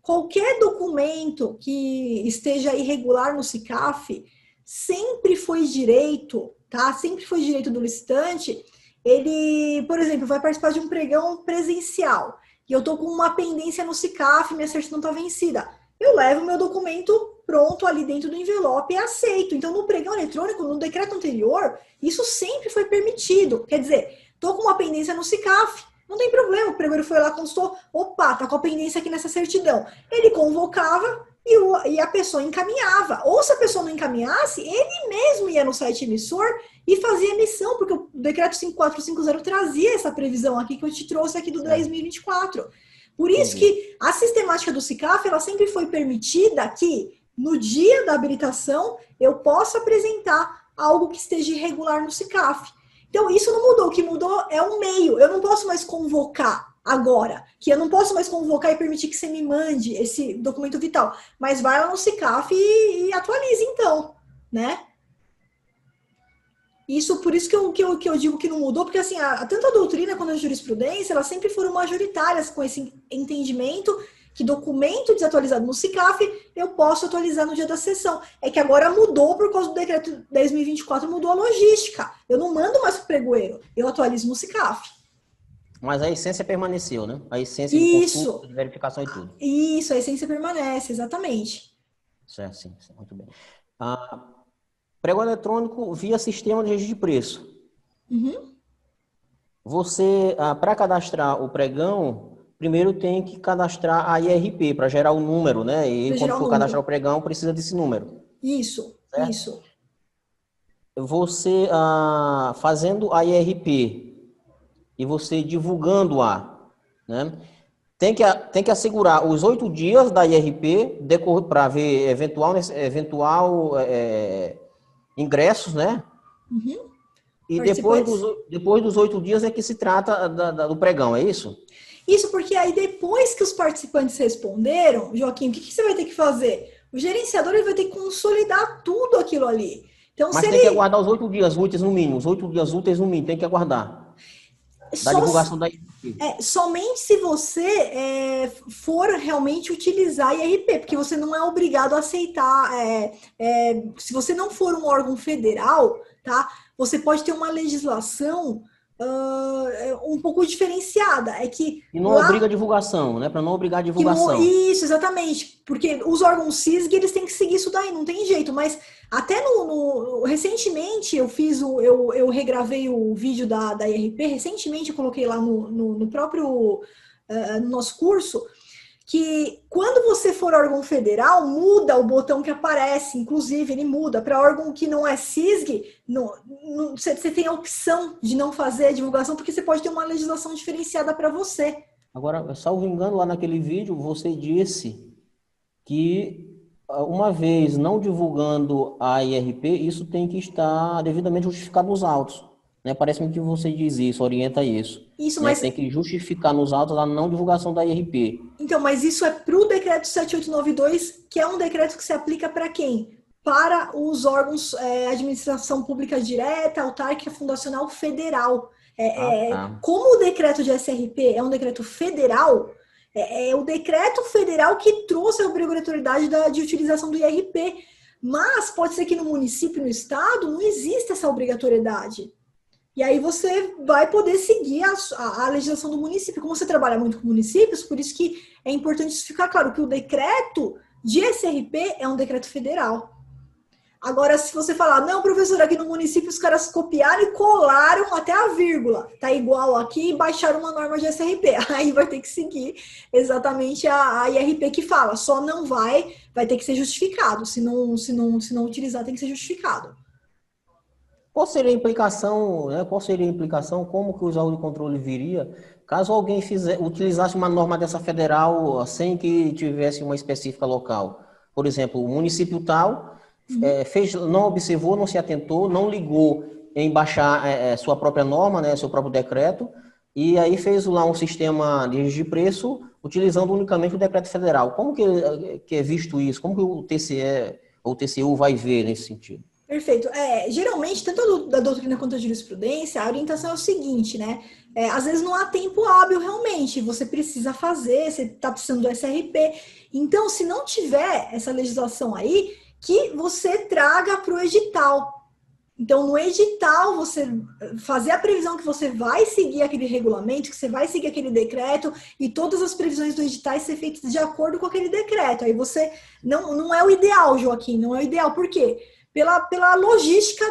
Qualquer documento que esteja irregular no SICAF sempre foi direito, tá? Sempre foi direito do licitante. Ele, por exemplo, vai participar de um pregão presencial e eu tô com uma pendência no SICAF, minha certidão tá vencida. Eu levo meu documento pronto ali dentro do envelope e aceito. Então, no pregão eletrônico, no decreto anterior, isso sempre foi permitido. Quer dizer, tô com uma pendência no SICAF, não tem problema, o pregoeiro foi lá, constou, opa, tá com a pendência aqui nessa certidão. Ele convocava e a pessoa encaminhava. Ou se a pessoa não encaminhasse, ele mesmo ia no site emissor e fazia emissão, porque o decreto 5450 trazia essa previsão aqui que eu te trouxe aqui do 10.024. Por isso Entendi. que a sistemática do SICAF, ela sempre foi permitida que, no dia da habilitação, eu possa apresentar algo que esteja irregular no SICAF. Então, isso não mudou. O que mudou é o meio. Eu não posso mais convocar agora, que eu não posso mais convocar e permitir que você me mande esse documento vital. Mas vai lá no SICAF e atualize, então, né? Isso, por isso que eu digo que não mudou, porque assim, tanto a doutrina quanto a jurisprudência, elas sempre foram majoritárias com esse entendimento que documento desatualizado no SICAF eu posso atualizar no dia da sessão. É que agora mudou por causa do decreto 10.024, mudou a logística. Eu não mando mais para o pregoeiro, eu atualizo no SICAF. Mas a essência permaneceu, né? A essência de consulta, Isso, de verificação e tudo. isso, a essência permanece, exatamente. Certo, sim, muito bem. Ah, pregão eletrônico via sistema de registro de preço. Uhum. Você, para cadastrar o pregão, primeiro tem que cadastrar a IRP para gerar o número, né? E Para quando gerar o for número. cadastrar o pregão, precisa desse número, Isso, certo? isso. Você fazendo a IRP e você divulgando-a, né? Tem que assegurar os 8 dias da IRP para ver eventual ingressos, né? Uhum. E Participantes. depois dos 8 dias é que se trata do pregão, é isso? Isso porque aí depois que os participantes responderam, Joaquim, o que, que você vai ter que fazer? O gerenciador ele vai ter que consolidar tudo aquilo ali. Então, se Mas tem que ele aguardar os 8 dias úteis no mínimo, os 8 dias úteis no mínimo, tem que aguardar. Da só divulgação da IRP. somente se você for realmente utilizar a IRP, porque você não é obrigado a aceitar. Se você não for um órgão federal, tá? Você pode ter uma legislação um pouco diferenciada. É que E não lá obriga a divulgação, né? Para não obrigar a divulgação. Isso, exatamente. Porque os órgãos CISG, eles têm que seguir isso daí, não tem jeito. Mas até recentemente eu regravei o vídeo da IRP, recentemente eu coloquei lá no próprio no nosso curso, que quando você for órgão federal, muda o botão que aparece, inclusive ele muda. Para órgão que não é CISG, você tem a opção de não fazer a divulgação, porque você pode ter uma legislação diferenciada para você. Agora, salvo engano, lá naquele vídeo, você disse que uma vez não divulgando a IRP, isso tem que estar devidamente justificado nos autos, né? Parece-me que você diz isso, orienta isso, Isso, né? mas Tem que justificar nos autos a não divulgação da IRP. Então, mas isso é para o decreto 7892, que é um decreto que se aplica para quem? Para os órgãos administração pública direta, autárquica, fundacional federal. Ah, tá. Como o decreto de SRP é um decreto federal, é o decreto federal que trouxe a obrigatoriedade de utilização do IRP. Mas pode ser que no município, no estado, não exista essa obrigatoriedade. E aí você vai poder seguir a legislação do município. Como você trabalha muito com municípios, por isso que é importante isso ficar claro, que o decreto de SRP é um decreto federal. Agora, se você falar, não, professor, aqui no município os caras copiaram e colaram até a vírgula, tá igual aqui, e baixaram uma norma de SRP. Aí vai ter que seguir exatamente a IRP que fala, só não vai ter que ser justificado. Se não utilizar, tem que ser justificado. Qual seria a implicação, né? Qual seria a implicação, como que o órgão de controle viria, caso alguém utilizasse uma norma dessa federal sem que tivesse uma específica local? Por exemplo, o município tal não observou, não se atentou, não ligou em baixar sua própria norma, né, seu próprio decreto, e aí fez lá um sistema de registro de preço utilizando unicamente o decreto federal. Como que é visto isso? Como que o TCE ou o TCU vai ver nesse sentido? Perfeito. Geralmente, tanto da doutrina quanto da jurisprudência, a orientação é o seguinte, né? Às vezes não há tempo hábil realmente, você precisa fazer, você está precisando do SRP. Então, se não tiver essa legislação aí, que você traga para o edital. Então, no edital, você fazer a previsão que você vai seguir aquele regulamento, que você vai seguir aquele decreto, e todas as previsões do edital ser feitas de acordo com aquele decreto. Aí você. Não é o ideal, Joaquim, não é o ideal. Por quê? Pela logística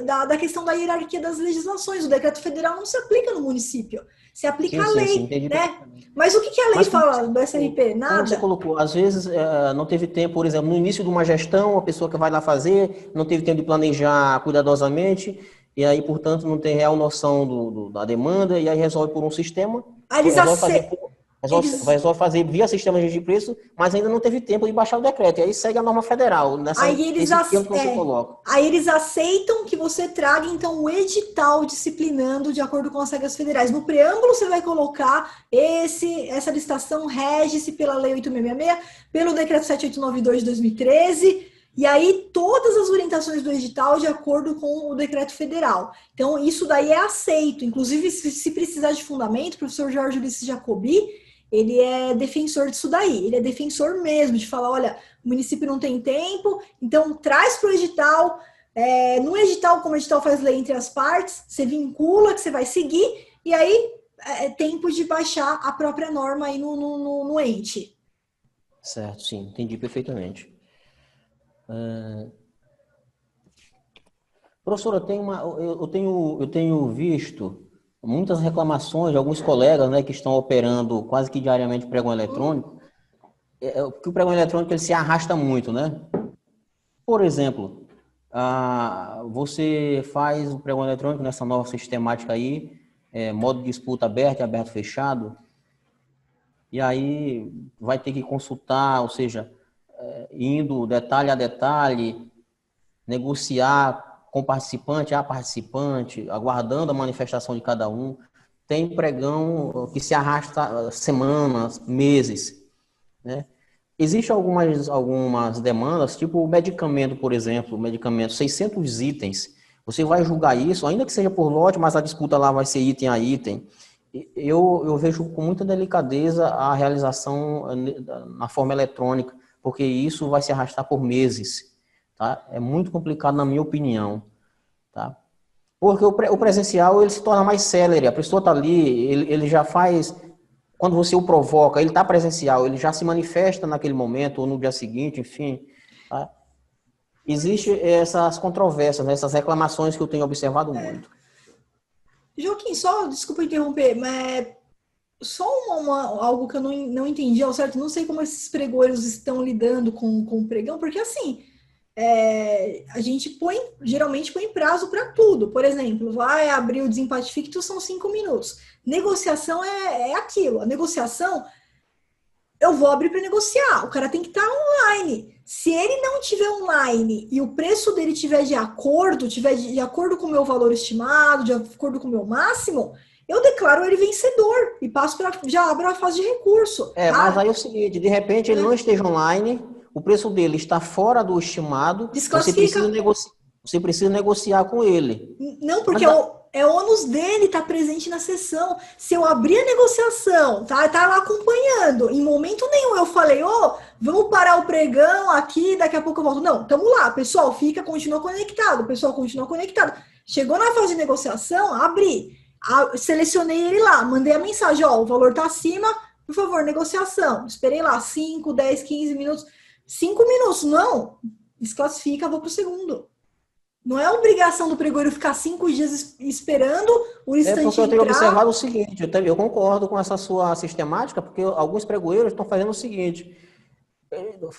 da questão da hierarquia das legislações. O decreto federal não se aplica no município, se aplica Sim, a sim, sim, lei, entendi né? perfeitamente. Mas o que a lei Mas fala do SRP? como você Nada. colocou, às vezes não teve tempo, por exemplo, no início de uma gestão, a pessoa que vai lá fazer não teve tempo de planejar cuidadosamente, e aí, portanto, não tem real noção da demanda, e aí resolve por um sistema, Aí eles, resolve fazer, ace... eles resolve fazer via sistema de preço, mas ainda não teve tempo de baixar o decreto, e aí segue a norma federal, nesse termo que você coloca. Aí eles aceitam que você traga, então, o edital disciplinando de acordo com as regras federais. No preâmbulo, você vai colocar essa licitação rege-se pela Lei 8666, pelo Decreto 7892 de 2013, e aí todas as orientações do edital de acordo com o decreto federal. Então, isso daí é aceito. Inclusive, se precisar de fundamento, o professor Jorge Ulisses Jacobi, ele é defensor disso daí. Ele é defensor mesmo, de falar, olha, o município não tem tempo, então traz para o edital. No edital, como o edital faz lei entre as partes, você vincula que você vai seguir, e aí é tempo de baixar a própria norma aí no ente. Certo, sim, entendi perfeitamente. Professora, eu tenho visto muitas reclamações de alguns colegas, né, que estão operando quase que diariamente pregão eletrônico, que o pregão eletrônico ele se arrasta muito, né? Por exemplo, você faz o pregão eletrônico nessa nova sistemática aí, modo de disputa aberto e aberto fechado, e aí vai ter que consultar, ou seja, indo detalhe a detalhe, negociar com participante a participante, aguardando a manifestação de cada um. Tem pregão que se arrasta semanas, meses, né? Existem algumas demandas, tipo o medicamento, por exemplo, medicamento, 600 itens. Você vai julgar isso, ainda que seja por lote, mas a disputa lá vai ser item a item. Eu vejo com muita delicadeza a realização na forma eletrônica, porque isso vai se arrastar por meses, tá? É muito complicado, na minha opinião, tá? Porque o presencial, ele se torna mais célere, a pessoa está ali, ele já faz... Quando você o provoca, ele está presencial, ele já se manifesta naquele momento ou no dia seguinte, enfim. Tá? Existem essas controvérsias, né, essas reclamações que eu tenho observado muito. Joaquim, só, desculpa interromper, mas só algo que eu não entendi ao certo, não sei como esses pregoeiros estão lidando com o pregão, porque assim, a gente geralmente põe prazo para tudo. Por exemplo, vai abrir o desempate ficto, são 5 minutos. Negociação é aquilo. A negociação, eu vou abrir para negociar. O cara tem que estar online. Se ele não tiver online e o preço dele tiver de acordo com o meu valor estimado, de acordo com o meu máximo, eu declaro ele vencedor e passo já abro a fase de recurso. Mas aí é o seguinte, de repente ele não esteja online, o preço dele está fora do estimado, você precisa negociar com ele. Não, porque é o ônus dele estar presente na sessão. Se eu abrir a negociação, tá lá acompanhando, em momento nenhum eu falei, vamos parar o pregão aqui, daqui a pouco eu volto. Não, tamo lá, pessoal, continua conectado, Chegou na fase de negociação, abri, selecionei ele lá, mandei a mensagem, o valor tá acima, por favor, negociação. Esperei lá 5, 10, 15 minutos. 5 minutos, não, desclassifica, vou pro segundo. Não é obrigação do pregoeiro ficar 5 dias esperando o instante porque eu tenho observado o seguinte, eu concordo com essa sua sistemática, porque alguns pregoeiros estão fazendo o seguinte,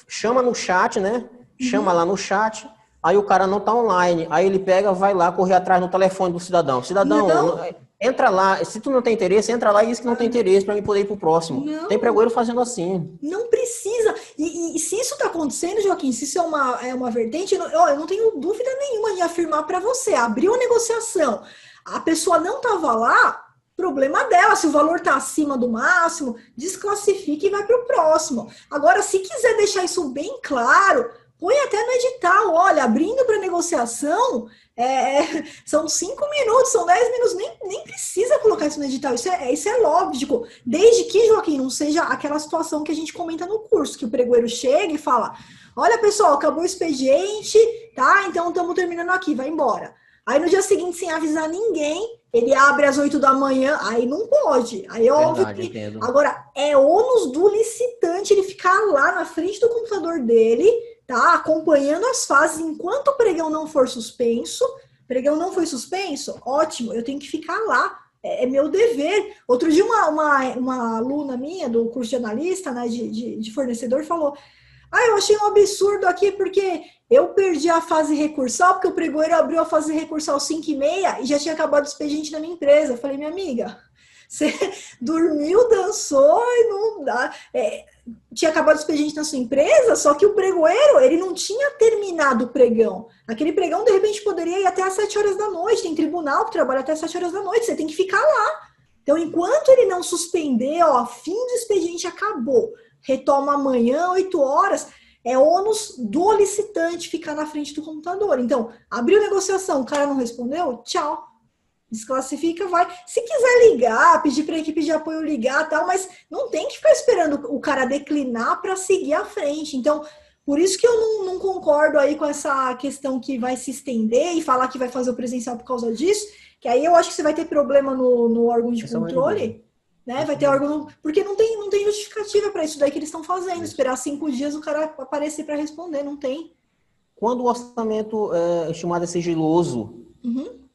chama no chat, né? Chama lá no chat, aí o cara não está online, aí ele vai lá correr atrás no telefone do cidadão. Cidadão, entra lá, se tu não tem interesse, entra lá e diz que não tem interesse para mim poder ir pro próximo. Não. Tem pregoeiro fazendo assim. Não precisa. E se isso está acontecendo, Joaquim, se isso é uma vertente, eu não tenho dúvida nenhuma de afirmar para você. Abriu a negociação, a pessoa não estava lá, problema dela. Se o valor está acima do máximo, desclassifica e vai para o próximo. Agora, se quiser deixar isso bem claro, põe até no edital, olha, abrindo para negociação, são 5 minutos, são 10 minutos, nem precisa colocar isso no edital, isso é lógico, desde que, Joaquim, não seja aquela situação que a gente comenta no curso, que o pregoeiro chega e fala, olha, pessoal, acabou o expediente, tá? Então estamos terminando aqui, vai embora. Aí no dia seguinte, sem avisar ninguém, ele abre às 8 da manhã, aí não pode. Aí é óbvio que... Entendo. Agora, é ônus do licitante ele ficar lá na frente do computador dele, tá? Acompanhando as fases enquanto o pregão não for suspenso. Pregão não foi suspenso? Ótimo, eu tenho que ficar lá. É meu dever. Outro dia, uma aluna minha do curso de analista, né, de fornecedor, falou: eu achei um absurdo aqui porque eu perdi a fase recursal, porque o pregoeiro abriu a fase recursal 5h30 e já tinha acabado o expediente da minha empresa. Eu falei, minha amiga, você dormiu, dançou e não dá. Tinha acabado o expediente na sua empresa, só que o pregoeiro, ele não tinha terminado o pregão. Aquele pregão, de repente, poderia ir até às 7 horas da noite. Tem tribunal que trabalha até às 7 horas da noite. Você tem que ficar lá. Então, enquanto ele não suspender, fim do expediente acabou. Retoma amanhã, 8 horas. É ônus do licitante ficar na frente do computador. Então, abriu negociação, o cara não respondeu, tchau. Desclassifica, vai. Se quiser ligar, pedir para a equipe de apoio ligar, tal, mas não tem que ficar esperando o cara declinar para seguir à frente. Então, por isso que eu não concordo aí com essa questão que vai se estender e falar que vai fazer o presencial por causa disso, que aí eu acho que você vai ter problema no órgão de controle, né? Vai ter órgão... Porque não tem justificativa para isso daí que eles estão fazendo. Esperar 5 dias o cara aparecer para responder, não tem. Quando o orçamento é estimado é sigiloso,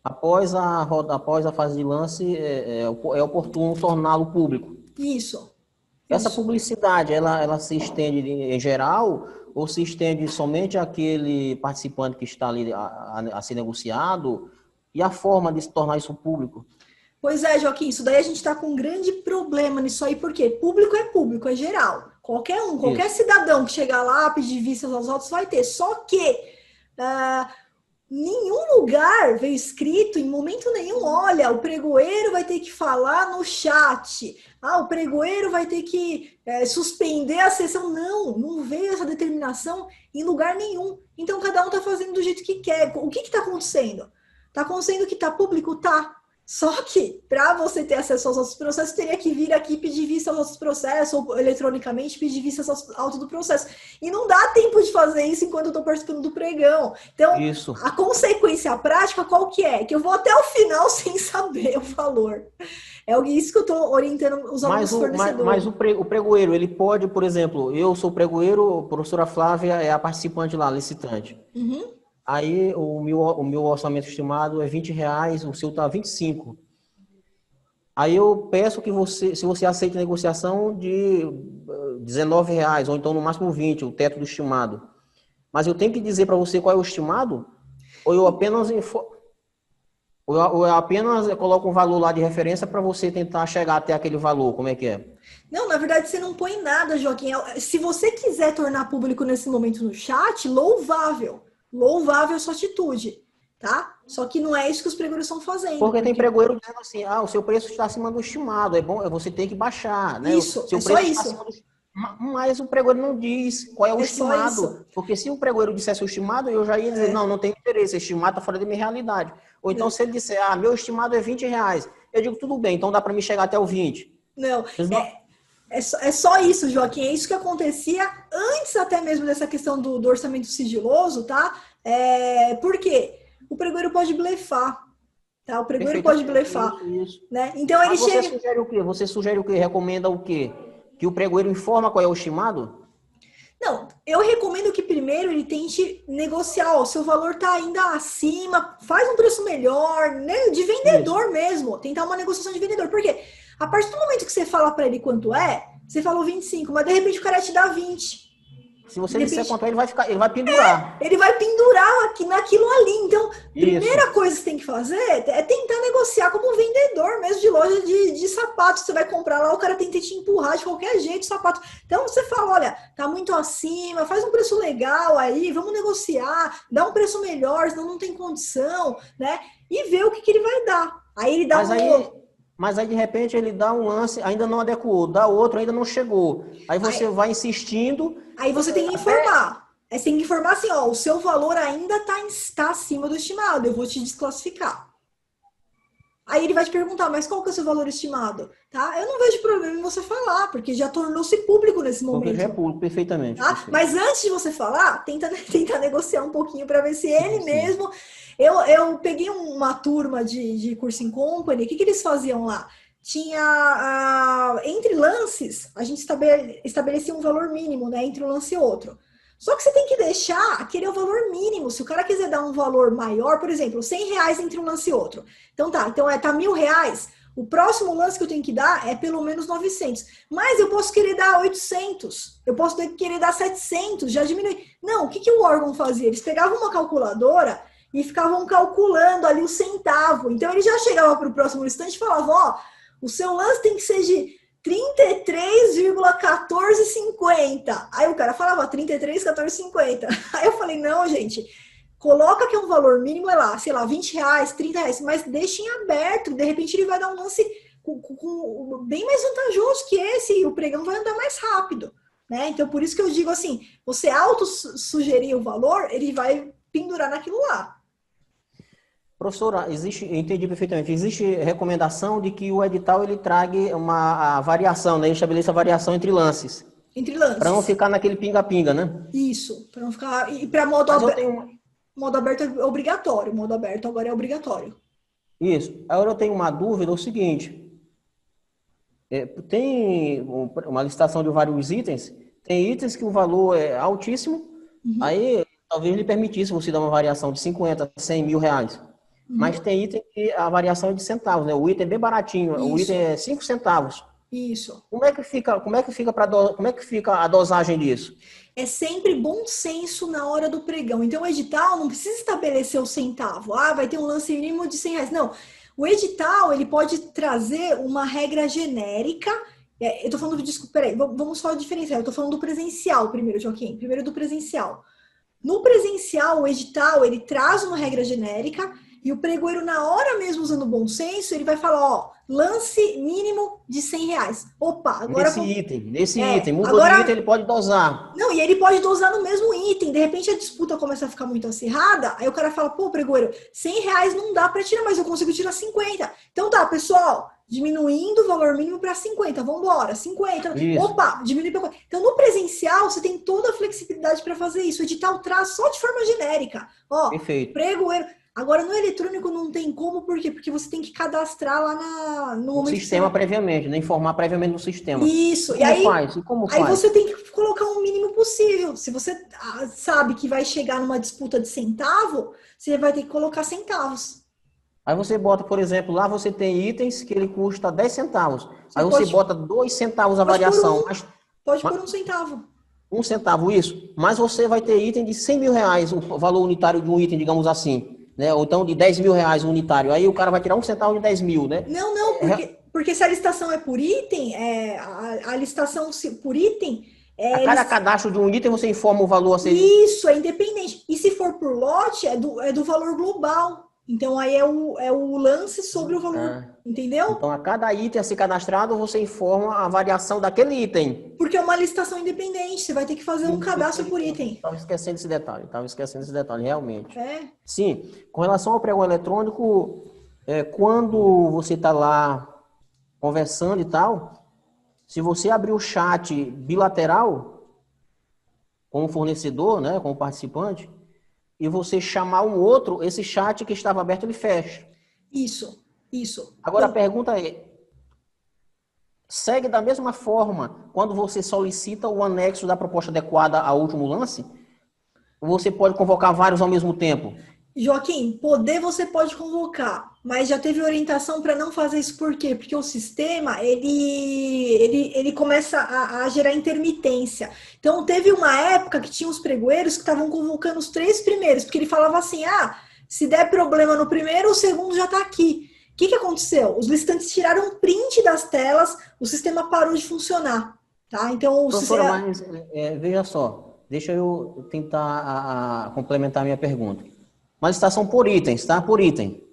após a fase de lance, é oportuno torná-lo público. Isso. Essa Isso. publicidade, ela se estende em geral ou se estende somente àquele participante que está ali a ser negociado? E a forma de se tornar isso público? Pois é, Joaquim, isso daí a gente está com um grande problema nisso aí, porque público, é geral. Qualquer um, qualquer Isso. cidadão que chegar lá, pedir vistas aos autos, vai ter. Só que ah, nenhum lugar veio escrito, em momento nenhum, olha, o pregoeiro vai ter que falar no chat. Ah, o pregoeiro vai ter que suspender a sessão. Não, não veio essa determinação em lugar nenhum. Então, cada um está fazendo do jeito que quer. O que está acontecendo? Está acontecendo que está público? Tá. Só que, para você ter acesso aos nossos processos, teria que vir aqui pedir vista aos nossos processos, ou eletronicamente pedir vista aos autos do processo. E não dá tempo de fazer isso enquanto eu estou participando do pregão. Então, Isso. a consequência prática, qual que é? Que eu vou até o final sem saber o valor. É isso que eu estou orientando os alunos fornecedores. Mas o pregoeiro, ele pode, por exemplo, eu sou pregoeiro, a professora Flávia é a participante lá, licitante. Uhum. Aí o meu orçamento estimado é R$ 20, o seu está 25. Aí eu peço que se você aceita a negociação de R$ 19, ou então no máximo 20, o teto do estimado. Mas eu tenho que dizer para você qual é o estimado? Ou eu apenas coloco um valor lá de referência para você tentar chegar até aquele valor? Como é que é? Não, na verdade você não põe nada, Joaquim. Se você quiser tornar público nesse momento no chat, louvável. Louvável a sua atitude, tá? Só que não é isso que os pregoeiros estão fazendo. Porque tem pregoeiro dizendo assim, o seu preço está acima do estimado, é bom, você tem que baixar, né? Isso, seu é preço só está isso. acima do... Mas o pregoeiro não diz qual é o estimado. Porque se o pregoeiro dissesse o estimado, eu já ia dizer, não tenho interesse, estimado está fora da minha realidade. Ou então se ele disser, meu estimado é R$ 20, eu digo, tudo bem, então dá para me chegar até o 20. Não, é só isso, Joaquim. É isso que acontecia antes até mesmo dessa questão do orçamento sigiloso, tá? Por quê? O pregoeiro pode blefar, tá? O pregoeiro pode blefar, isso. né? Então ele você chega... sugere o quê? Você sugere o quê? Recomenda o quê? Que o pregoeiro informa qual é o estimado? Não, eu recomendo que primeiro ele tente negociar, o seu valor tá ainda acima, faz um preço melhor, né? De vendedor mesmo, tentar uma negociação de vendedor. Por quê? A partir do momento que você fala para ele quanto é, você falou 25, mas de repente o cara te dá 20. Se você disser quanto é, ele vai pendurar. Ele vai pendurar aqui, naquilo ali. Então, primeira Isso. coisa que você tem que fazer é tentar negociar como vendedor mesmo de loja de sapatos. Você vai comprar lá, o cara tenta te empurrar de qualquer jeito o sapato. Então, você fala, olha, tá muito acima, faz um preço legal aí, vamos negociar, dá um preço melhor, senão não tem condição, né? E ver o que ele vai dar. Aí ele dá Mas aí, de repente, ele dá um lance, ainda não adequou, dá outro, ainda não chegou. Aí você vai insistindo. Aí você tem que informar. Aí você tem que informar assim, o seu valor ainda está acima do estimado, eu vou te desclassificar. Aí ele vai te perguntar, mas qual que é o seu valor estimado? Tá? Eu não vejo problema em você falar, porque já tornou-se público nesse momento. Porque já é público, perfeitamente. Tá? Mas antes de você falar, tenta negociar um pouquinho para ver se ele mesmo... Eu peguei uma turma de curso em company, o que eles faziam lá? Tinha, entre lances, a gente estabelecia um valor mínimo, né, entre um lance e outro. Só que você tem que deixar aquele valor mínimo. Se o cara quiser dar um valor maior, por exemplo, R$ 100 entre um lance e outro. Então tá R$ 1.000, o próximo lance que eu tenho que dar é pelo menos 900. Mas eu posso querer dar 800, eu posso querer dar 700, já diminui. Não, o que o órgão fazia? Eles pegavam uma calculadora e ficavam calculando ali o centavo. Então, ele já chegava para o próximo listante e falava, o seu lance tem que ser de 33,1450. Aí o cara falava 33,1450. Aí eu falei, não, gente, coloca que é um valor mínimo, lá, sei lá, R$ 20, R$ 30, mas deixa em aberto. De repente, ele vai dar um lance bem mais vantajoso que esse, e o pregão vai andar mais rápido, né? Então, por isso que eu digo assim, você auto-sugerir o valor, ele vai pendurar naquilo lá. Professora, eu entendi perfeitamente. Existe recomendação de que o edital ele traga a variação, né? Ele estabeleça a variação entre lances. Entre lances. Para não ficar naquele pinga-pinga, né? Isso, para não ficar... E para modo aberto é obrigatório. Modo aberto agora é obrigatório. Isso. Agora eu tenho uma dúvida, é o seguinte. Tem uma licitação de vários itens. Tem itens que o valor é altíssimo. Aí talvez lhe permitisse você dar uma variação de 50, 100 mil reais. mas tem item que a variação é de centavos, né? O item é bem baratinho, o Isso, item é 5 centavos. isso. Como é que fica a dosagem disso? É sempre bom senso na hora do pregão. Então, o edital não precisa estabelecer o centavo. Ah, vai ter um lance mínimo de R$ 100. Não. O edital, ele pode trazer uma regra genérica. Eu tô falando, desculpa, peraí, vamos só diferenciar. Eu tô falando do presencial primeiro, Joaquim. Primeiro do presencial. No presencial, o edital, ele traz uma regra genérica e o pregoeiro, na hora mesmo, usando bom senso, ele vai falar, ó, lance mínimo de R$ 100. Opa, agora... Nesse item. Mudou de item, agora... ele pode dosar. Não, e ele pode dosar no mesmo item. De repente, a disputa começa a ficar muito acirrada, aí o cara fala, pô, pregoeiro, R$ 100 não dá para tirar, mas eu consigo tirar 50. Então tá, pessoal, diminuindo o valor mínimo para 50, vamos embora, 50. Isso. Opa, diminui para 50. Então, no presencial, você tem toda a flexibilidade para fazer isso. O edital traz só de forma genérica. Ó, Perfeito. pregoeiro. Agora, no eletrônico não tem como, por quê? Porque você tem que cadastrar lá no No momento sistema que previamente, né? Informar previamente no sistema. Isso, E aí, como aí faz? você tem que colocar o mínimo possível. Se você sabe que vai chegar numa disputa de centavo, você vai ter que colocar centavos. Aí você bota, por exemplo, lá você tem itens que ele custa 10 centavos. Aí você pode, bota 2 centavos a pode variação. pode pôr 1 centavo. 1 centavo isso. Mas você vai ter item de R$ 100.000, o valor unitário de um item, digamos assim. Né? Ou então de R$ 10.000 unitário. Aí o cara vai tirar 1 centavo de 10 mil, né? Não, porque se a licitação é por item, a licitação por item... A cada cadastro de um item você informa o valor a ser... Isso, é independente. E se for por lote, é do valor global. Então, aí é o lance sobre o valor, entendeu? Então, a cada item a ser cadastrado, você informa a variação daquele item. Porque é uma licitação independente, você vai ter que fazer um cadastro por item. Estava esquecendo esse detalhe, realmente. Sim, com relação ao pregão eletrônico, quando você está lá conversando e tal, se você abrir o chat bilateral com o fornecedor, né, com o participante, e você chamar um outro, esse chat que estava aberto, ele fecha. Isso. Agora, a pergunta é, segue da mesma forma quando você solicita o anexo da proposta adequada ao último lance? Você pode convocar vários ao mesmo tempo? Joaquim, poder você pode convocar, mas já teve orientação para não fazer isso. Por quê? Porque o sistema, ele começa a gerar intermitência. Então, teve uma época que tinha os pregoeiros que estavam convocando os 3 primeiros, porque ele falava assim, se der problema no primeiro, o segundo já está aqui. O que aconteceu? Os licitantes tiraram print das telas, o sistema parou de funcionar. Tá? Então, Professora, mas veja só, deixa eu tentar complementar a minha pergunta. Uma licitação por itens, tá? Por item.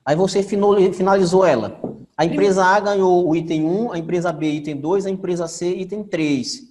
Aí você finalizou ela. A empresa A ganhou o item 1, a empresa B item 2, a empresa C item 3.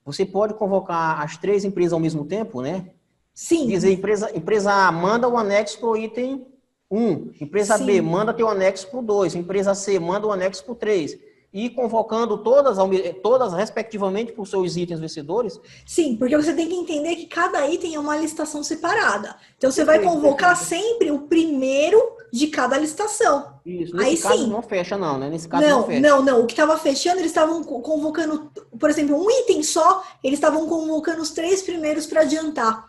Você pode convocar as 3 empresas ao mesmo tempo, né? Sim. Dizer, empresa A manda o anexo para o item 1, empresa Sim. B manda teu anexo para o 2, empresa C manda o anexo para o 3. E convocando todas respectivamente por seus itens vencedores? Sim, porque você tem que entender que cada item é uma licitação separada. Então, você vai convocar sempre o primeiro de cada licitação. Isso, nesse caso não fecha não, né? Nesse caso não fecha. Não. O que estava fechando, eles estavam convocando, por exemplo, um item só, eles estavam convocando os 3 primeiros para adiantar.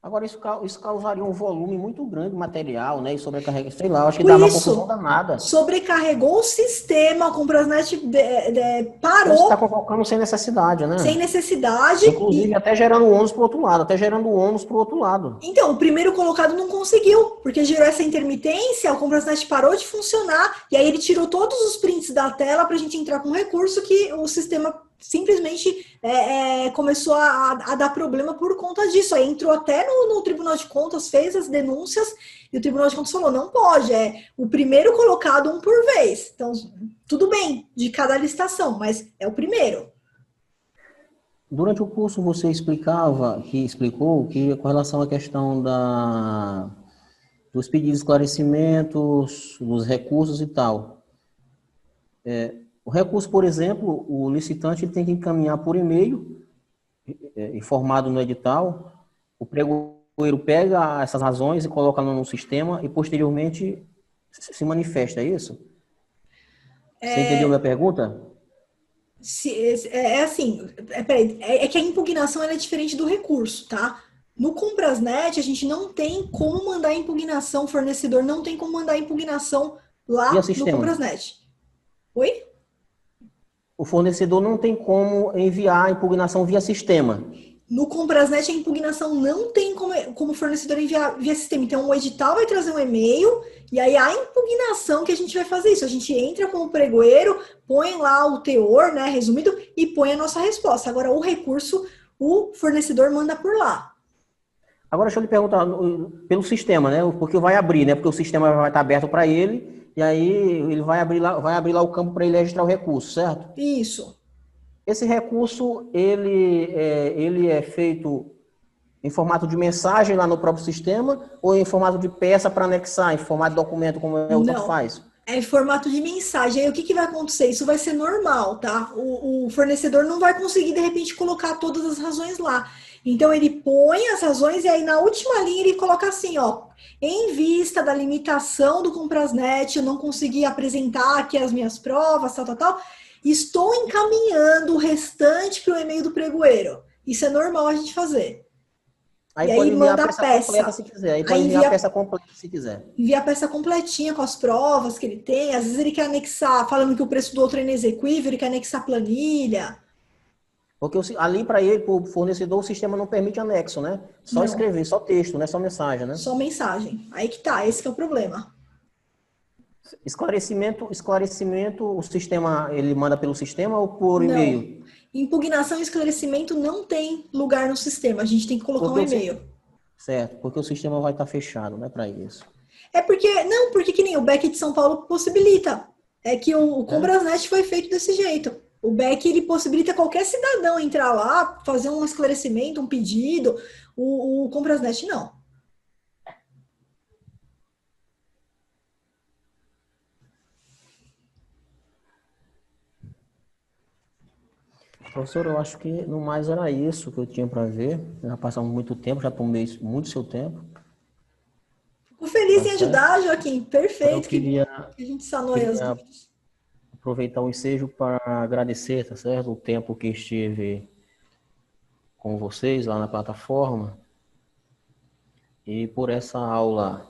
Agora, isso causaria um volume muito grande de material, né? E sobrecarrega, sei lá, acho que dá uma confusão danada. Sobrecarregou o sistema, a Comprasnet parou. Você está convocando sem necessidade, né? Sem necessidade. Inclusive, até gerando ônus para o outro lado. Então, o primeiro colocado não conseguiu, porque gerou essa intermitência, o Comprasnet parou de funcionar, e aí ele tirou todos os prints da tela para a gente entrar com recurso que o sistema simplesmente começou a dar problema por conta disso. Aí entrou até no Tribunal de Contas, fez as denúncias, e o Tribunal de Contas falou, não pode, o primeiro colocado um por vez. Então, tudo bem, de cada licitação, mas é o primeiro. Durante o curso você explicou que com relação à questão dos pedidos de esclarecimentos, dos recursos e tal. O recurso, por exemplo, o licitante tem que encaminhar por e-mail, informado no edital, o pregoeiro pega essas razões e coloca no sistema e posteriormente se manifesta, é isso? Você entendeu minha pergunta? Assim, peraí, que a impugnação ela é diferente do recurso, tá? No Comprasnet, a gente não tem como mandar impugnação, o fornecedor não tem como mandar impugnação Via lá no sistema. Comprasnet. Oi? O fornecedor não tem como enviar a impugnação via sistema. No Comprasnet, a impugnação não tem como o fornecedor enviar via sistema. Então, o edital vai trazer um e-mail e aí a impugnação que a gente vai fazer isso. A gente entra como pregoeiro, põe lá o teor, né, resumido, e põe a nossa resposta. Agora, o recurso, o fornecedor manda por lá. Agora, deixa eu lhe perguntar, pelo sistema, né? Porque vai abrir, né? Porque o sistema vai estar aberto para ele, e aí ele vai abrir lá o campo para ele registrar o recurso, certo? Isso. Esse recurso, ele é feito em formato de mensagem lá no próprio sistema, ou em formato de peça para anexar, em formato de documento, como é o tanto Não. faz? É em formato de mensagem. Aí o que vai acontecer? Isso vai ser normal, tá? O fornecedor não vai conseguir, de repente, colocar todas as razões lá. Então, ele põe as razões e aí na última linha ele coloca assim, ó. Em vista da limitação do Comprasnet, eu não consegui apresentar aqui as minhas provas, tal, tal, tal. Estou encaminhando o restante para o e-mail do pregoeiro. Isso é normal a gente fazer. Aí E aí pode enviar a manda a peça completa peça. se quiser. Aí Aí pode enviar a peça completa se quiser. envia a peça completinha com as provas que ele tem. Às vezes ele quer anexar, falando que o preço do outro é inexequível, ele quer anexar planilha. Porque ali para ele, para o fornecedor, o sistema não permite anexo, né? Só Não, escrever, só texto, não é só mensagem, né? só mensagem. Aí que tá, esse que é o problema. Esclarecimento, o sistema, ele manda pelo sistema ou por Não. e-mail? Impugnação e esclarecimento não tem lugar no sistema. A gente tem que colocar um Porque e-mail. certo, porque o sistema vai estar fechado, né, para isso. É porque, não, porque que nem o BEC de São Paulo possibilita. É que o É? Comprasnet foi feito desse jeito. O BEC ele possibilita qualquer cidadão entrar lá, fazer um esclarecimento, um pedido. O Comprasnet não. Professor, eu acho que no mais era isso que eu tinha para ver. Já passamos muito tempo, já tomei muito seu tempo, Fico feliz tá em certo? ajudar, Joaquim. Então eu Perfeito, que queria, bom que a gente sanou aí as queria dúvidas. aproveitar o ensejo para agradecer, tá certo? O tempo que estive com vocês lá na plataforma e por essa aula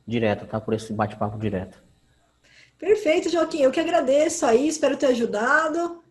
direta, tá? Por esse bate-papo direto. Perfeito, Joaquim. Eu que agradeço aí, espero ter ajudado.